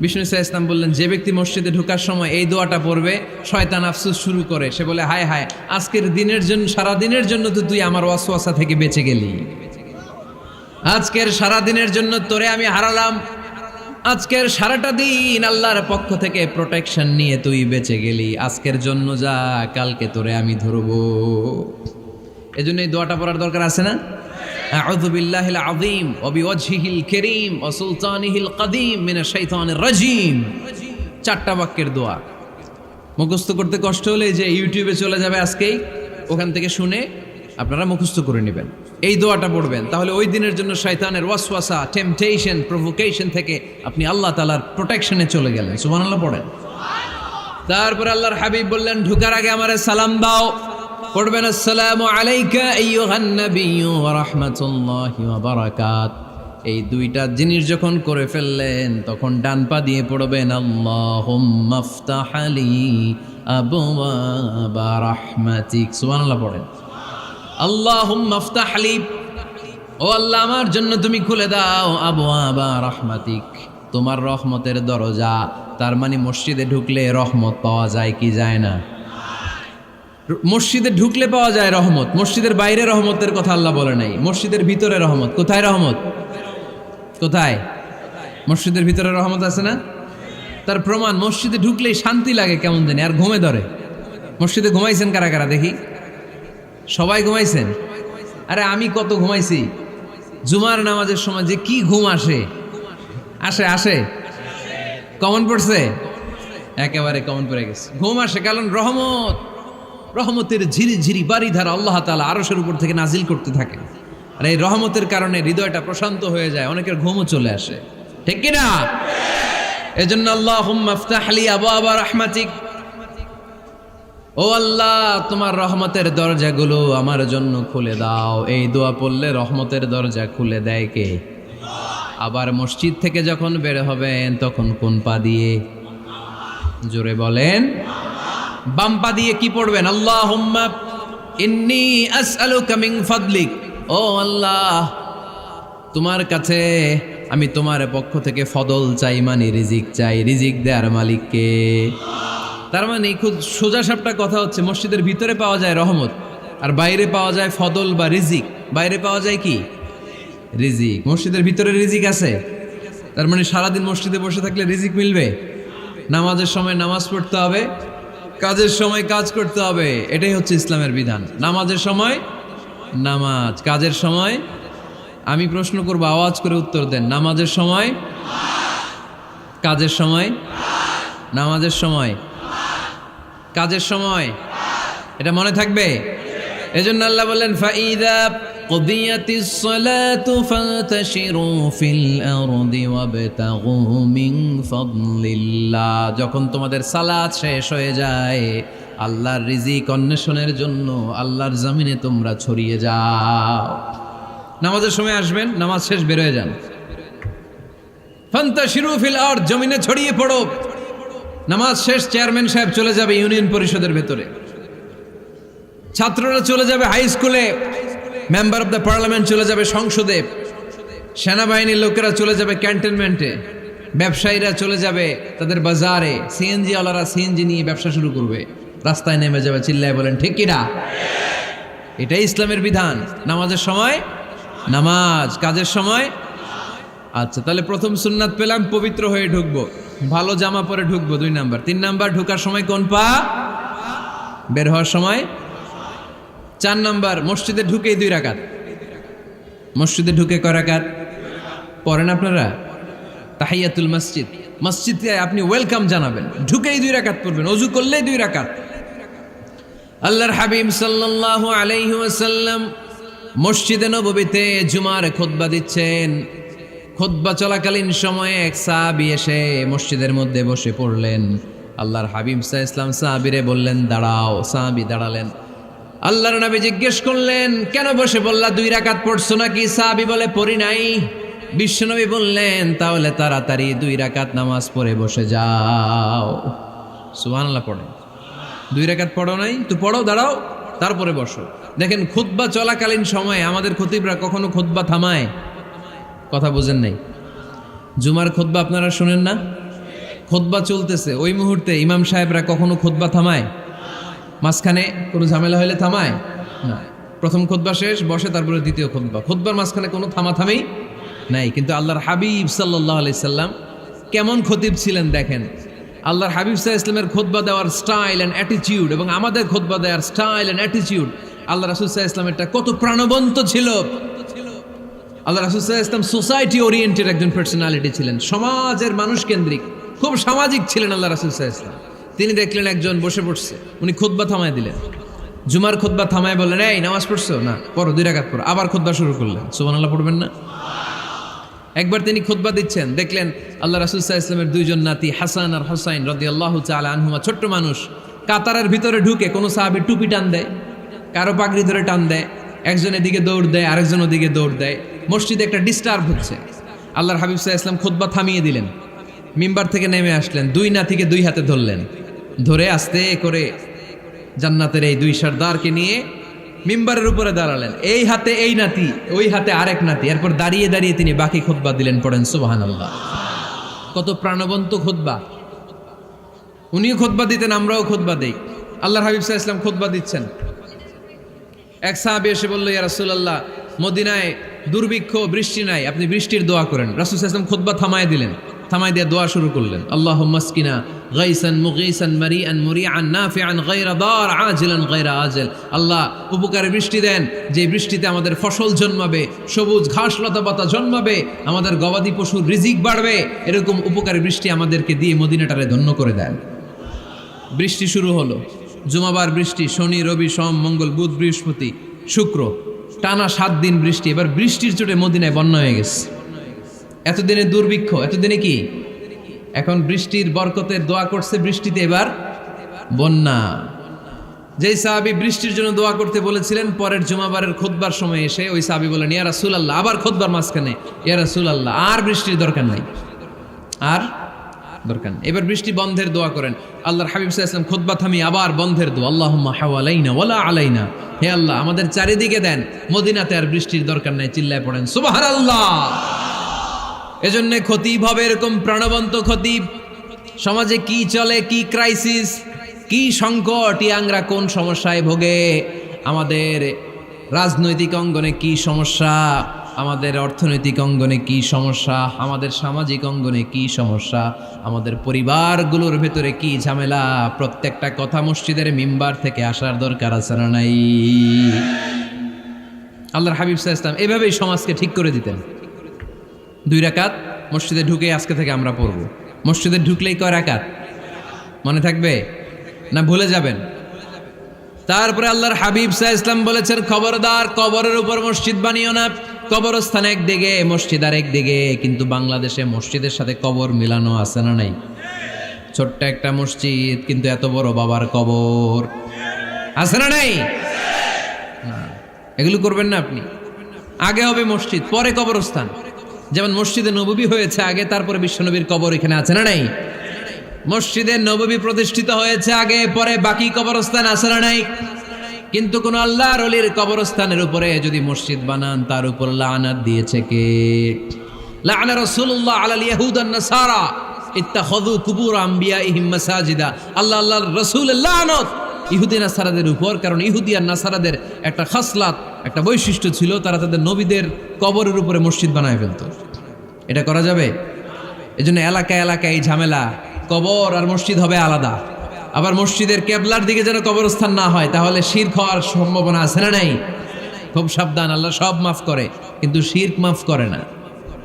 বিষ্ণু সাল্লাল্লাহু আলাইহি ওয়াসাল্লাম বললেন, যে ব্যক্তি মসজিদে ঢোকার সময় এই দোয়াটা পড়বে, শয়তান আফসোস শুরু করে। সে বলে, হায় হায়, আজকের দিনের জন্য, সারা দিনের জন্য তো তুই আমার ওয়াসওয়াসা থেকে বেঁচে গেলি। আজকের সারা দিনের জন্য তোরে আমি হারালাম, আজকের সারাটা দিন আল্লাহর পক্ষ থেকে প্রোটেকশন নিয়ে তুই বেঁচে গেলি। আজকের জন্য যা, কালকে তোরে আমি ধরবো। এজন্য এই দোয়াটা পড়ার দরকার আছে না? আউযু বিল্লাহিল আযীম ওয়া বিওয়াজহিল কারীম ওয়া সুলতানিহিল কাদীম মিনাশ শাইতানির রাজীম। 4টা বাক্যের দোয়া। মুখস্থ করতে কষ্ট হলে যে ইউটিউবে চলে যাবে আজকেই, ওখান থেকে শুনে আপনারা মুখস্থ করে নেবেন, এই দোয়াটা পড়বেন। তাহলে ওই দিনের জন্য শয়তানের ওয়াসওয়াসা, টেম্পটেশন, প্রভোকেশন থেকে আপনি আল্লাহ তাআলার প্রোটেকশনে চলে গেলেন। সুবহানাল্লাহ পড়েন। তারপর আল্লাহর হাবিব বললেন, ঢুকার আগে আমারে সালাম দাও। পড়বেন, আসসালামু আলাইকা আইয়ুহান নাবিয়্যু ওয়া রাহমাতুল্লাহি ওয়া বারাকাত। এই 2টা জিনিস যখন করে ফেললেন, তখন ডান পা দিয়ে পড়বেন, আল্লাহুম্মা আফতাহ লি আবওয়াবা রাহমাতিক। সুবহানাল্লাহ পড়েন। আল্লাহুম্মা আফতাহ লি, ও আল্লাহ আমার জন্য তুমি খুলে দাও আবওয়াবা রাহমাতিক, তোমার রহমতের দরজা। তার মানে মসজিদে ঢুকলে রহমত পাওয়া যায় কি যায় না? মসজিদে ঢুকলে পাওয়া যায় রহমত। মসজিদের বাইরে রহমতের কথা আল্লাহ বলে নাই, মসজিদের ভিতরে রহমত। কোথায় রহমত? কোথায়? মসজিদের ভিতরে রহমত আছে না? তার প্রমাণ, মসজিদে ঢুকলেই শান্তি লাগে কেমন জানি, আর ঘুমে ধরে। মসজিদে ঘুমাইছেন কারা কারা দেখি? সবাই ঘুমাইছেন? আরে আমি কত ঘুমাইছি। জুমার নামাজের সময় যে কি ঘুম আসে, আসে আসে কমন পড়ছে, একেবারে কমন পড়ে গেছে। ঘুম আসে কারণ রহমত, রহমতের ঝিরি ঝিরি বাড়িধারা আল্লাহ তাআলা আরশের উপর থেকে নাজিল করতে থাকে। আর এই রহমতের কারণে হৃদয়টা প্রশান্ত হয়ে যায়, অনেকের ঘুমও চলে আসে, ঠিক কি না? এজন্য আল্লাহুম্মা আফতাহ লি আবওয়াবা রাহমাতিক, ও আল্লাহ তোমার রহমতের দরজাগুলো আমার জন্য খুলে দাও। এই দোয়া পড়লে রহমতের দরজা খুলে দেয় কে? আবার মসজিদ থেকে যখন বের হবেন তখন কোন পা দিয়ে? জোরে বলেন। বাম পা দিয়ে কি পড়বেন? আল্লাহুম্মা ইন্নী আসআলুকা মিন ফাদলিক, ও আল্লাহ তোমার কাছে আমি তোমার পক্ষ থেকে ফদল চাই, মানে রিজিক চাই। রিজিক দেওয়ার মালিক কে? তার মানে খুব সোজা সাপটা কথা হচ্ছে, মসজিদের ভিতরে পাওয়া যায় রহমত, আর বাইরে পাওয়া যায় ফদল বা রিজিক। বাইরে পাওয়া যায় কি? রিজিক। মসজিদের ভিতরে রিজিক আছে। তার মানে সারাদিন মসজিদে বসে থাকলে রিজিক মিলবে? নামাজের সময় নামাজ পড়তে হবে, কাজের সময় কাজ করতে হবে। এটাই হচ্ছে ইসলামের বিধান। নামাজের সময় নামাজ, কাজের সময়। আমি প্রশ্ন করবো, আওয়াজ করে উত্তর দেন। নামাজের সময়, কাজের সময়, নামাজের সময়, কাজের সময়। এটা মনে থাকবে। এজন্য আল্লাহ বললেন, ফাইদা কুদিয়াতিস সালাতু ফান্তাশিরু ফিল আরদি ওয়াবতাগু মিন ফাদলিল্লাহ। যখন তোমাদের সালাত শেষ হয়ে যায়, আল্লাহর রিজিক অন্বেষণের জন্য আল্লাহর জমিনে তোমরা ছড়িয়ে যাও। নামাজের সময় আসবেন, নামাজ শেষ বের হয়ে যান। ফান্তাশিরু ফিল আরদ, জমিনে ছড়িয়ে পড়ো। নামাজ শেষ, চেয়ারম্যান সাহেব চলে যাবে ইউনিয়ন পরিষদের ভেতরে, ছাত্ররা চলে যাবে হাই স্কুলে, মেম্বার অফ দ্য পার্লামেন্ট চলে যাবে সংসদে, সেনাবাহিনীর লোকেরা চলে যাবে ক্যান্টনমেন্টে, ব্যবসায়ীরা চলে যাবে তাদের বাজারে, সিএনজি ওয়ালারা সিএনজি নিয়ে ব্যবসা শুরু করবে, রাস্তায় নেমে যাবে। চিল্লায় বলেন ঠিক কিনা? এটাই ইসলামের বিধান। নামাজের সময় নামাজ, কাজের সময়। আচ্ছা, তাহলে প্রথম সুন্নাত পেলাম, পবিত্র হয়ে ঢুকবো, ভালো জামা পরে ঢুকবো। 2 নাম্বার। 3 নাম্বার, ঢুকার সময় কোন পা? বের হওয়ার সময়। 4 নাম্বার, মসজিদে ঢুকেই 2 রাকাত। মসজিদে ঢুকে কয় রাকাত পড়েন আপনারা? তাহিয়াতুল মসজিদ। মসজিদে আপনি ওয়েলকাম জানাবেন, ঢুকেই 2 রাকাত পড়বেন, ওযু করলেই 2 রাকাত। আল্লাহর হাবিব সাল্লাল্লাহু আলাইহি ওয়াসাল্লাম মসজিদে নববীতে জুমার খুতবা দিচ্ছেন। খুতবা চলাকালীন সময়ে এক সাহাবী এসে মসজিদের মধ্যে বসে পড়লেন। আল্লাহর হাবিব সাল্লাল্লাহু আলাইহি ওয়াসাল্লাম সাহাবীরে বললেন দাঁড়াও। সাহাবী দাঁড়ালেন। আল্লাহর নবী জিজ্ঞেস করলেন, কেন বসে বললা? 2 রাকাত পড়ছো নাকি? সাহাবী বলে, পড়ি নাই। বিশ্বনবী বললেন, তাহলে তাড়াতাড়ি 2 রাকাত নামাজ পড়ে বসে যাও। সুবহানাল্লাহ পড়ে। 2 রাকাত পড়ো নাই তো পড়ো, দাঁড়াও, তারপরে বসো। দেখেন, খুতবা চলাকালীন সময়ে আমাদের খতিবরা কখনো খুতবা থামায়? কথা বুঝেন নাই? জুমার খুতবা আপনারা শুনেন না? খুতবা চলতেছে, ওই মুহূর্তে ইমাম সাহেবরা কখনো খুতবা থামায়? মাঝখানে কোনো ঝামেলা হলে থামায় না। প্রথম খুতবা শেষ, বসে, তারপরে দ্বিতীয় খুতবা। খুতবার মাঝখানে কোনো থামাথামি নাই। কিন্তু আল্লাহর হাবিব সাল্লাল্লাহু আলাইহি সাল্লাম কেমন খতিব ছিলেন দেখেন। আল্লাহর হাবিব সাল্লাল্লাহু আলাইহি সাল্লামের খুতবা দেওয়ার স্টাইল অ্যান্ড অ্যাটিটিউড এবং আমাদের খুতবা দেওয়ার স্টাইল অ্যান্ড অ্যাটিটিউড আল্লাহ রাসূল সাল্লাল্লাহু আলাইহি ওয়াসাল্লামেরটা কত প্রাণবন্ত ছিল। আল্লাহ রাসূল সাল্লাল্লাহু আলাইহি ওয়াসাল্লাম সোসাইটি ওরিয়েন্টেড একজন পার্সোনালিটি ছিলেন, সমাজের মানুষ কেন্দ্রিক, খুব সামাজিক ছিলেন আল্লাহ রাসূল সাল্লাল্লাহু আলাইহি ওয়াসাল্লাম। তিনি দেখলেন একজন বসে পড়ছে, উনি খুতবা থামায় দিলেন, জুমার খুতবা থামায় বললেন, এই নামাজ পড়ছো না, পড়ো 2 রাকাত পড়ো। আবার খুতবা শুরু করলেন, সুবহানাল্লাহ পড়বেন না? একবার তিনি খুতবা দিচ্ছেন, দেখলেন আল্লাহ রাসূল সাল্লাল্লাহু আলাইহি ওয়াসাল্লামের 2 জন নাতি হাসান আর হুসাইন রাদিয়াল্লাহু তাআলা আনহুমা, ছোট্ট মানুষ, কাতারের ভিতরে ঢুকে কোন সাহাবী টুপি টান দেয়, কারো পাগড়ি ধরে টান দেয়, একজন এদিকে দৌড় দেয়, আরেকজন ওদিকে দৌড় দেয়, মসজিদে একটা ডিস্টার্ব হচ্ছে। আল্লাহর হাবিব সাল্লাল্লাহু আলাইহি ওয়াসাল্লাম খুতবা থামিয়ে দিলেন, মিম্বার থেকে নেমে আসলেন, 2 নাতিকে 2 হাতে ধরলেন, ধরে আস্তে করে জান্নাতের এই 2 সর্দারকে নিয়ে মিম্বারের উপরে দাঁড়ালেন, এই হাতে এই নাতি, ওই হাতে আরেক নাতি। এরপর দাঁড়িয়ে দাঁড়িয়ে তিনি বাকি খুতবা দিলেন, পড়েন সুবহানাল্লাহ। কত প্রাণবন্ত খুতবা! উনিও খুতবা দিতেন, আমরাও খুতবা দেই। আল্লাহর হাবিব সাল্লাল্লাহু আলাইহি ওয়াসাল্লাম খুতবা দিচ্ছেন, এক সাহাবী এসে বলল, ইয়া রাসূলুল্লাহ, মদিনায় দুর্ভিক্ষ, বৃষ্টি নাই, আপনি বৃষ্টির দোয়া করেন। রাসূল সাল্লাল্লাহু আলাইহি ওয়াসাল্লাম খুতবা থামায় দিলেন, থামায় দিয়ে দোয়া শুরু করলেন, আল্লাহুম্মা আসকিনা গাইসান মুগীসান মারিআন মুরিআন নাফিআন গায়রা দার আজিলান গায়রা আজল। আল্লাহ উপকারে বৃষ্টি দেন, যে বৃষ্টিতে আমাদের ফসল জন্মাবে, সবুজ ঘাস লতা পাতা জন্মাবে, আমাদের গবাদি পশুর রিজিক বাড়বে, এরকম উপকারী বৃষ্টি আমাদেরকে দিয়ে মদিনাটারে ধন্য করে দেন। বৃষ্টি শুরু হলো, জুমাবার বৃষ্টি, শনি রবি সোম মঙ্গল বুধ বৃহস্পতি শুক্র, টানা 7 দিন বৃষ্টি। এবার বৃষ্টির চোটে মদিনায় বন্যা হয়ে গেছে। এতদিনে দুর্ভিক্ষ, এতদিনে কি, এখন বৃষ্টির বরকতের দোয়া করছে, বৃষ্টিতে এবার বন্যা। যেই সাহাবী বৃষ্টির জন্য দোয়া করতে বলেছিলেন, পরের জুমাবারের খুতবার সময় এসে ওই সাহাবী বলেন, ইয়া রাসূলুল্লাহ, আবার খুতবার মাঝখানে, ইয়া রাসূলুল্লাহ, আর বৃষ্টির দরকার নাই, আর দরকার নেই, এবার বৃষ্টি বন্ধের দোয়া করেন। আল্লাহর হাবিব সাল্লাল্লাহু আলাইহি ওয়াসাল্লাম খুতবা থামিয়ে আবার বন্ধের দোয়া, আল্লাহুম্মা হাওয়ালাইনা ওয়ালা আলাইনা, হে আল্লাহ আমাদের চারিদিকে দেন, মদিনাতে আর বৃষ্টির দরকার নাই। চিল্লায় পড়েন সুবহানাল্লাহ। এজন্য খতিব হবে এরকম প্রাণবন্ত খতিব। সমাজে কি চলে, কি ক্রাইসিস, কি সংকট, ইয়াংরা কোন সমস্যায় ভোগে, আমাদের রাজনৈতিক অঙ্গনে কি সমস্যা, আমাদের অর্থনৈতিক অঙ্গনে কি সমস্যা, আমাদের সামাজিক অঙ্গনে কি সমস্যা, আমাদের পরিবারগুলোর ভেতরে কি ঝামেলা, প্রত্যেকটা কথা মসজিদের মিম্বার থেকে আসার দরকার আছে না নাই? আল্লাহর হাবিব সাল্লাল্লাহু আলাইহি ওয়াসাল্লাম এভাবেই সমাজকে ঠিক করে দিতেন। 2 রাকাত মসজিদে ঢুকে আজকে থেকে আমরা পড়ব। মসজিদে ঢুকলেই কয় রাকাত মনে থাকবে না ভুলে যাবেন? তারপরে আল্লাহর হাবিব সাল্লাল্লাহু আলাইহি ওয়াসাল্লাম বলেছেন, খবরদার কবরের উপর মসজিদ বানিও না। কবরস্থান একদিকে, মসজিদ আর একদিকে, কিন্তু বাংলাদেশে মসজিদের সাথে কবর মিলানো আছে না নাই? ছোট্ট একটা মসজিদ, কিন্তু এত বড় বাবার কবর আছে না নাই? এগুলো করবেন না আপনি। আগে হবে মসজিদ, পরে কবরস্থান। যেমন মসজিদে নববী হয়েছে আগে, তারপরে বিশ্বনবীর কবর এখানে আছে না নাই? মসজিদে নববী প্রতিষ্ঠিত হয়েছে আগে, পরে বাকি কবরস্থান আছে না নাই? কিন্তু কোন আল্লাহর ওলির কবরস্থানের উপরে যদি মসজিদ বানান, তার উপর লানাত দিয়েছে কে? লাআনা রাসূলুল্লাহ আলাল ইয়াহুদ ওয়ান নাসারা ইত্তাখাযু কুবুর আমবিয়াইহিম মাসাজিদা। আল্লাহর রাসূলের লানত ইহুদি নাসারাদের উপর, কারণ ইহুদি আর নাসারাদের একটা খাসলাত, একটা বৈশিষ্ট্য ছিল, তারা তাদের নবীদের কবরের উপরে মসজিদ বানায় ফেলতো। এটা করা যাবে? এজন্য এলাকায় এলাকায় এই ঝামেলা, কবর আর মসজিদ হবে আলাদা। আবার মসজিদের কেবলার দিকে যেন কবরস্থান না হয়, তাহলে শিরক হওয়ার সম্ভাবনা আছে না নাই? খুব সাবধান, আল্লাহ সব মাফ করে কিন্তু শিরক মাফ করে না,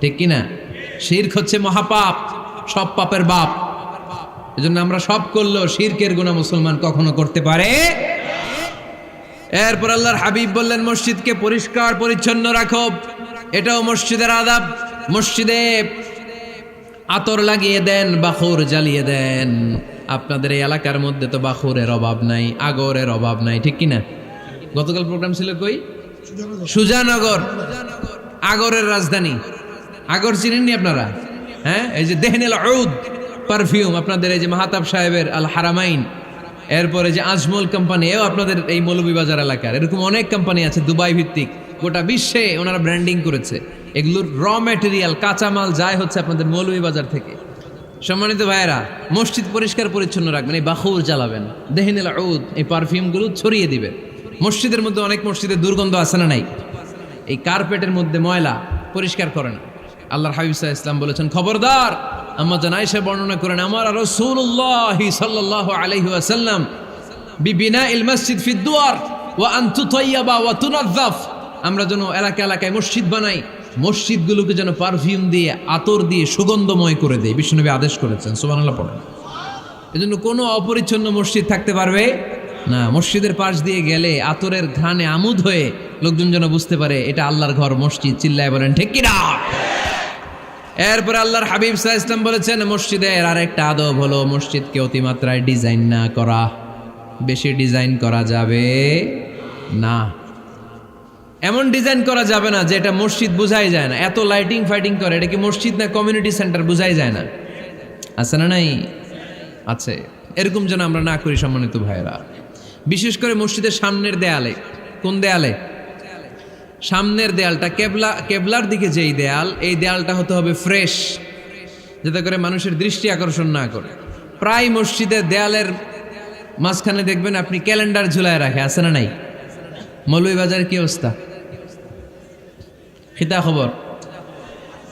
ঠিক কি না? শিরক হচ্ছে মহাপাপ, সব পাপের বাপ। এজন্য আমরা সব করলেও শিরকের গুনাহ মুসলমান কখনো করতে পারে। এরপর আল্লাহর হাবিব বললেন, মসজিদকে পরিষ্কার পরিচ্ছন্ন রাখো, এটাও মসজিদের আদাব। মসজিদে আতর লাগিয়ে দেন, বাখুর জ্বালিয়ে দেন। আপনাদের এই এলাকার মধ্যে তো বাখুরের অভাব নাই, আগরের অভাব নাই, ঠিক কিনা? গতকাল প্রোগ্রাম ছিল কই? সুজানগর, আগরের রাজধানী। আগর চিনেননি আপনারা? হ্যাঁ, এই যে দেহনেল উদ পারফিউম, আপনাদের এই যে মাহাতাব সাহেবের আল হারামাইন, এরপরে যে আজমল কোম্পানি, এও আপনাদের এই মৌলভীবাজার এলাকার। এরকম অনেক কোম্পানি আছে দুবাই ভিত্তিক, গোটা বিশ্বে ওনারা ব্র্যান্ডিং করেছে। এগুলোর র ম্যাটেরিয়াল, কাঁচামাল যায় হচ্ছে আপনাদের মৌলভীবাজার থেকে। সম্মানিত ভাইয়েরা, মসজিদ পরিষ্কার পরিচ্ছন্ন রাখবেন, এই বাখুর জ্বালাবেন, দেহনেল উদ, এই পারফিউমগুলো ছড়িয়ে দিবেন। মসজিদের মধ্যে অনেক মসজিদে দুর্গন্ধ আছে না নাই? এই কার্পেটের মধ্যে ময়লা, পরিষ্কার করেন। আল্লাহর হাবিব সাল্লাল্লাহু আলাইহি ওয়াসাল্লাম বলেছেন, খবরদার। আম্মা জান আয়েশা বর্ণনা করেন, আমার রাসূলুল্লাহ সাল্লাল্লাহু আলাইহি ওয়াসাল্লাম বিবিনাইল মসজিদ ফি দুয়ার, ওয়া আন তুতাইয়াবা ওয়া তুনাজ্জাফ, আমরা যেন এলাকা এলাকায় মসজিদ বানাই, মসজিদগুলোকে যেন পারফিউম দিয়ে আতর দিয়ে সুগন্ধময় করে দেয়। বিশ্বনবী আদেশ করেছেন, সুবহানাল্লাহ পড়েন। এজন্য কোনো অপরিচ্ছন্ন মসজিদ থাকতে পারবে না। মসজিদের পাশ দিয়ে গেলে আতরের ঘ্রাণে আমোদ হয়ে লোকজন যেন বুঝতে পারে এটা আল্লাহর ঘর, মসজিদ। চিল্লায় বলেন ঠিক কিনা? এরপরে আল্লাহর হাবিব সাল্লাল্লাহু আলাইহি ওয়াসাল্লাম বলেছেন, মসজিদের আরেকটা আদব হলো মসজিদকে অতিমাত্রায় ডিজাইন না করা। বেশি ডিজাইন করা যাবে না। এমন ডিজাইন করা যাবে না যে এটা মসজিদ বোঝাই যায় না। এত লাইটিং ফাইটিং করে, এটা কি মসজিদ না কমিউনিটি সেন্টার বোঝাই যায় না। আছে না নাই? আছে। এরকম যেন আমরা না করি সম্মানিত ভাইয়েরা। বিশেষ করে মসজিদের সামনের দেয়ালে। কোন দেয়ালে? সামনের দেয়ালটা, কেবলার দিকে যেই দেয়াল, এই দেয়ালটা হতে হবে ফ্রেশ, যাতে করে মানুষের দৃষ্টি আকর্ষণ না করে। প্রায় মসজিদের দেয়ালের মাঝখানে দেখবেন আপনি ক্যালেন্ডার ঝুলায় রাখে, আছে না নাই? মৌলভীবাজারের কি অবস্থা? খিতা খবর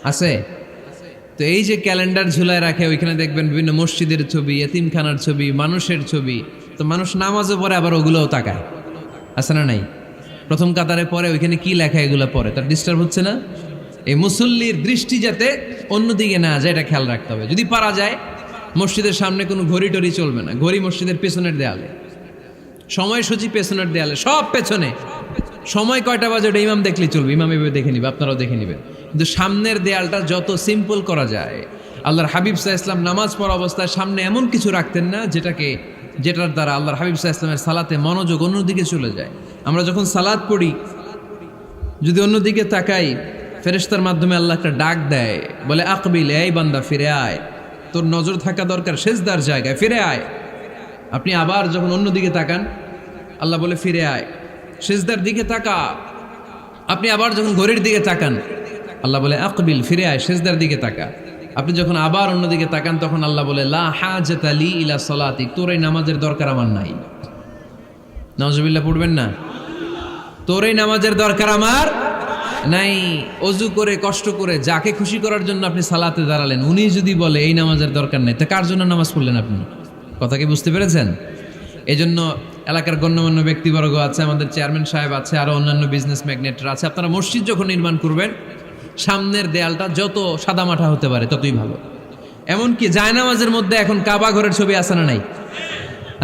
আছে? তো এই যে ক্যালেন্ডার ঝুলায় রাখে, ওইখানে দেখবেন বিভিন্ন মসজিদের ছবি, এতিমখানার ছবি, মানুষের ছবি। তো মানুষ নামাজও পড়ে, আবার ওগুলোও তাকায়, আছে না নাই? প্রথম কাতারে পরে ওইখানে কি লেখা এগুলো পরে, তার ডিস্টার্ব হচ্ছে না? এই মুসল্লির দৃষ্টি যাতে অন্যদিকে না যায়, এটা খেয়াল রাখতে হবে। যদি পারা যায় মসজিদের সামনে কোনো ঘড়ি টড়ি চলবে না। ঘড়ি মসজিদের পেছনের দেয়ালে, সময়সূচি পেছনের দেয়ালে, সব পেছনে। সময় কয়টা বাজে ওটা ইমাম দেখলেই চলবে, ইমাম এভাবে দেখে নিবে, আপনারাও দেখে নেবেন। কিন্তু সামনের দেয়ালটা যত সিম্পল করা যায়। আল্লাহর হাবিব সাল্লাল্লাহু আলাইহি ওয়াসাল্লাম নামাজ পড়া অবস্থায় সামনে এমন কিছু রাখতেন না যেটার দ্বারা আল্লাহর হাবিব সাল্লাল্লাহু আলাইহি ওয়াসাল্লামের সালাতে মনোযোগ অন্যদিকে চলে যায়। আমরা যখন সালাত পড়ি, যদি অন্যদিকে তাকাই, ফেরেশতার মাধ্যমে আল্লাহ একটা ডাক দেয়, বলে আকবিল, এই বান্দা ফিরে আয়, তোর নজর থাকা দরকার সিজদার জায়গায়, ফিরে আয়। আপনি আবার যখন অন্যদিকে তাকান, আল্লাহ বলে ফিরে আয়, সিজদার দিকে তাকা। আপনি আবার যখন ঘড়ির দিকে তাকান, আল্লাহ বলে আকবিল, ফিরে আয়, সিজদার দিকে তাকা। আপনি যখন আবার অন্যদিকে তাকান, তখন আল্লাহ বলে লা হাজাতা লি ইলা সালাতিক, তোর এই নামাজের দরকার আমার নাই। নাউজুবিল্লাহ পড়বেন না? তোর এই নামাজের দরকার আমার নাই। অজু করে কষ্ট করে যাকে খুশি করার জন্য আপনি সালাতে দাঁড়ালেন, উনি যদি বলে এই নামাজের দরকার নেই, তা কার জন্য নামাজ পড়লেন আপনি? কথা কি বুঝতে পেরেছেন? এই জন্য এলাকার গণ্যমান্য ব্যক্তিবর্গ আছে, আমাদের চেয়ারম্যান সাহেব আছে, আরো অন্যান্য বিজনেস ম্যাগনেটরা আছে। আপনারা মসজিদ যখন নির্মাণ করবেন, সামনের দেয়ালটা যত সাদামাটা হতে পারে ততই ভালো। এমনকি জায়নামাজের মধ্যে এখন কাবা ঘরের ছবি আছে না নাই?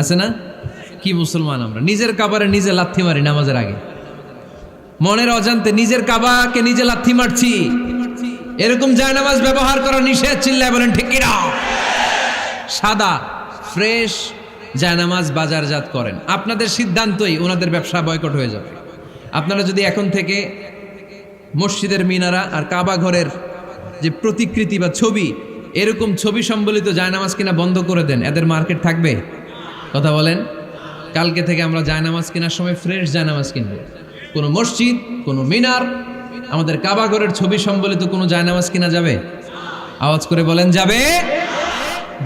আছে না? কি মুসলমান আমরা! নিজের কাবারে নিজে লাথি মারি নামাজের আগে, মনের অজান্তে নিজের কাবাকে নিজে লাথি মারছি। এরকম জায়নামাজ ব্যবহার করা নিষেধ। চিল্লায় বলেন ঠিক কিনা? সাদা ফ্রেশ জায়নামাজ বাজারজাত করেন, আপনাদের সিদ্ধান্তই ওনাদের ব্যবসা বয়কট হয়ে যাবে। আপনারা যদি এখন থেকে মসজিদের মিনারা আর কাবা ঘরের যে প্রতিকৃতি বা ছবি, এরকম ছবি সম্বলিত জায়নামাজ কিনা বন্ধ করে দেন, এদের মার্কেট থাকবে? কথা বলেন। কালকে থেকে আমরা জায়নামাজ কেনার সময় ফ্রেশ জায়নামাজ কিনবো। কোনো মসজিদ, কোনো মিনার, আমাদের কাবা ঘরের ছবি সম্বলিত কোনো জায়নামাজ কিনা যাবে? আওয়াজ করে বলেন, যাবে?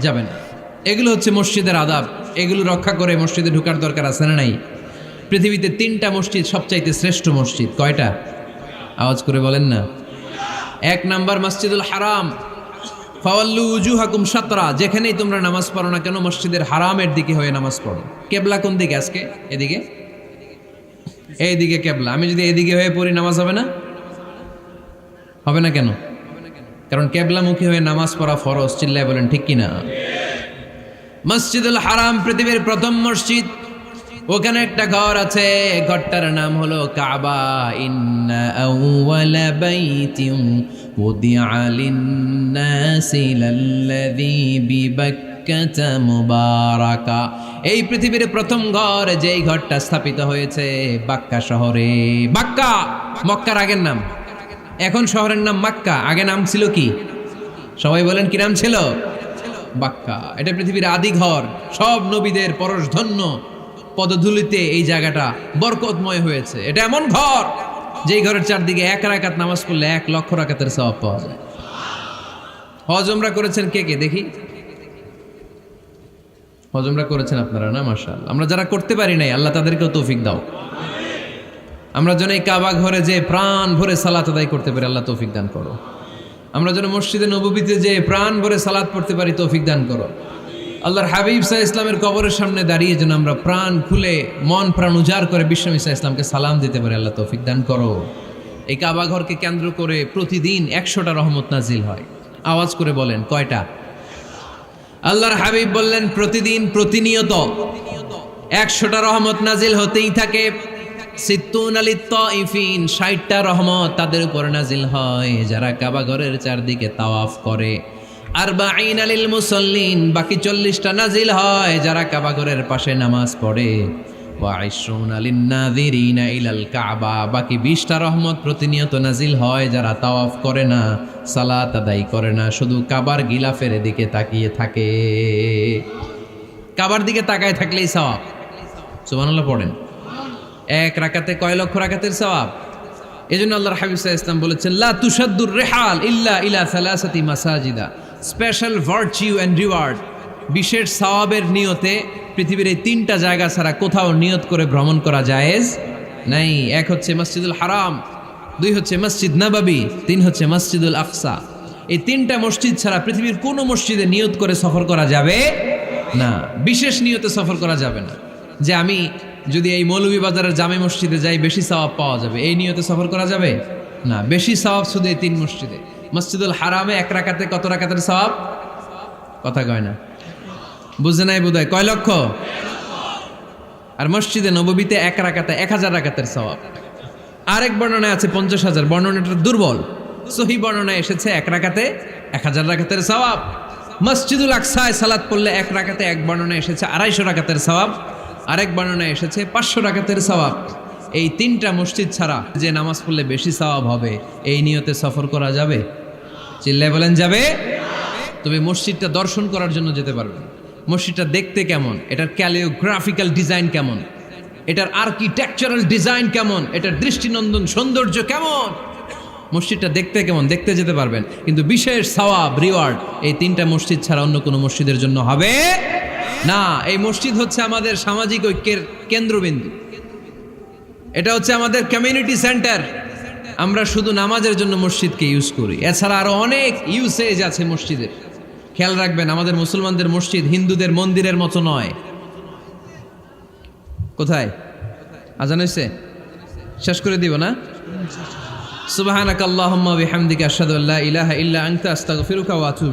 যাবে না। এগুলো হচ্ছে মসজিদের আদাব। এগুলো রক্ষা করে মসজিদে ঢোকার দরকার আছে না নাই? পৃথিবীতে 3টা মসজিদ সবচাইতে শ্রেষ্ঠ মসজিদ। কয়টা? আওয়াজ করে বলেন না। 1 নাম্বার মসজিদুল হারাম, ফাওয়াল্লু উজুহাকুম শাতরা। যেখানেই তোমরা নামাজ পড়ো না কেন, মসজিদের হারামের দিকে হয়ে নামাজ পড়ো। কেবলা কোন দিকে আজকে? এদিকে, এইদিকে কেবলা। আমি যদি এদিকে হয়ে পড়ি, নামাজ হবে না? হবে না কেন? কারণ কেবলামুখী হয়ে নামাজ পড়া ফরজ। চিল্লায় বলেন ঠিক কিনা? মসজিদুল হারাম পৃথিবীর প্রথম মসজিদ। ওখানে একটা ঘর আছে, ঘরটার নাম হলো কাবা। ইন্না আউওয়ালা বাইতিন উদিআ লিন-নাসি লাল্লাযী বিবাক্কাতা মুবারাকা। এই পৃথিবীর প্রথম ঘর, যেই ঘরটা স্থাপিত হয়েছে বাক্কা শহরে। বাক্কা মক্কার আগের নাম, এখন শহরের নাম মক্কা। আগে নাম ছিল কি? সবাই বলেন, কি নাম ছিল? বাক্কা। এটা পৃথিবীর আদি ঘর। সব নবীদের পরশধন্য পদধূলিতে এই জায়গাটা বরকতময় হয়েছে। এটা এমন ঘর, যেই ঘরের চারদিকে 1 রাকাত নামাজ পড়লে 1 লক্ষ রাকাতের সওয়াব পাওয়া যায়। হজ উমরা করেছেন কে কে দেখি? হজ উমরা করেছেন আপনারা না? মাশাআল্লাহ। আমরা যারা করতে পারি নাই, আল্লাহ তাদেরকেও তৌফিক দাও। আমরা যেন এই কাবা ঘরে যে প্রাণ ভরে সালাত আদায় করতে পারি, আল্লাহ তৌফিক দান করো। আমরা যেন মসজিদে নববীতে যে প্রাণ ভরে সালাত পড়তে পারি, তৌফিক দান করো। আল্লাহর হাবিব সাল্লাল্লাহু আলাইহি ইসলামের কবরের সামনে দাঁড়িয়ে যেন আমরা প্রাণ খুলে মন প্রাণ উজাড় করে বিশ্বনবী সাল্লাল্লাহু আলাইহি ইসলামকে সালাম দিতে পারি। আল্লাহ তৌফিক দান করো। এই কাবা ঘরকে কেন্দ্র করে প্রতিদিন 100টা রহমত নাজিল হয়। আওয়াজ করে বলেন কয়টা? আল্লাহর হাবিব বললেন প্রতিদিন প্রতিনিয়ত 100টা রহমত নাজিল হতেই থাকে। সিত্তুন আলিত তাইফিন, 60টা রহমত তাদের উপর নাজিল হয় যারা কাবা ঘরের চারদিকে তাওয়াফ করে। আরবাঈন আলিল মুসাল্লিন, বাকি 40টা নাজিল হয় যারা কাবা ঘরের পাশে নামাজ পড়ে। ওয়া 20 আলিন নাযিরিনা ইলাল কাবা, বাকি 20টা রহমত প্রতিনিয়ত নাজিল হয় যারা তাওয়াফ করে না, সালাত আদায় করে না, শুধু কাবার গিলাফের দিকে তাকিয়ে থাকে। কাবার দিকে তাকায় থাকলেই সওয়াব। সুবহানাল্লাহ পড়েন। এক রাকাতে কয় লক্ষ রাকাতের সওয়াব। এজন্য আল্লাহর হাবিব সাল্লাল্লাহু আলাইহি ওয়াসাল্লাম বলেছেন লা তুশাদ্দুর রিহাল ইল্লা ইলা সালাসাতি মাসাজিদা, স্পেশাল ভার্চু এন্ড রিওয়ার্ড, বিশেষ সওয়াবের নিয়তে পৃথিবীর এই 3টা জায়গা ছাড়া কোথাও নিয়ত করে ভ্রমণ করা জায়েজ নাই। এক হচ্ছে মসজিদুল হারাম, 2 হচ্ছে মসজিদ নববী, 3 হচ্ছে মসজিদুল আকসা। এই 3টা মসজিদ ছাড়া পৃথিবীর কোনো মসজিদে নিয়ত করে সফর করা যাবে না। বিশেষ নিয়তে সফর করা যাবে না যে আমি যদি এই মৌলভীবাজারের জামে মসজিদে যাই বেশি সওয়াব পাওয়া যাবে, এই নিয়তে সফর করা যাবে না। বেশি সওয়াব শুধু এই 3 মসজিদে। মসজিদুল হারামে 1 রাকাতে কত রাকাতের সওয়াব? কথা কয় না, বুঝে নাই বোধহয়। কয় লক্ষ? আর মসজিদে নববীতে 1 রাকাতে 1000 রাকাতের সওয়াব। আরেক বর্ণনায় আছে 50,000, বর্ণনাটা দুর্বল। সহিহ বর্ণনায় এসেছে 1 রাকাতে 1000 রাকাতের সওয়াব। মসজিদুল আকসায় সালাত পড়লে 1 রাকাতে, এক বর্ণনায় এসেছে 250 রাকাতের সওয়াব, আরেক বর্ণনায় এসেছে 500 রাকাতের সওয়াব। এই 3টা মসজিদ ছাড়া যে নামাজ পড়লে বেশি সওয়াব হবে, এই নিয়তে সফর করা যাবে? চিল্লায় বলেন যাবে। তবে মসজিদটা দর্শন করার জন্য যেতে পারবেন। মসজিদটা দেখতে কেমন, এটার ক্যালিওগ্রাফিক্যাল ডিজাইন কেমন, এটার আর্কিটেকচারাল ডিজাইন কেমন, এটার দৃষ্টিনন্দন সৌন্দর্য কেমন, মসজিদটা দেখতে কেমন, দেখতে যেতে পারবেন। কিন্তু বিশেষ সওয়াব রিওয়ার্ড এই 3টা মসজিদ ছাড়া অন্য কোনো মসজিদের জন্য হবে না। এই মসজিদ হচ্ছে আমাদের সামাজিক ঐক্যের কেন্দ্রবিন্দু, এটা হচ্ছে আমাদের কমিউনিটি সেন্টার। আমরা শুধু নামাজের জন্য মসজিদকে ইউজ করি, এছাড়া আরো অনেক ইউসেজ আছে মসজিদের। খেয়াল রাখবেন, আমাদের মুসলমানদের মসজিদ হিন্দুদের মন্দিরের মতো নয়। কোথায় আজান হয়েছে? শেষ করে দিব না? সুবহানাকাল্লাহুম্মা ওয়া বিহামদিকা আশহাদু আল্লা ইলাহা ইল্লা আনতা আস্তাগফিরুকা ওয়া আতুবু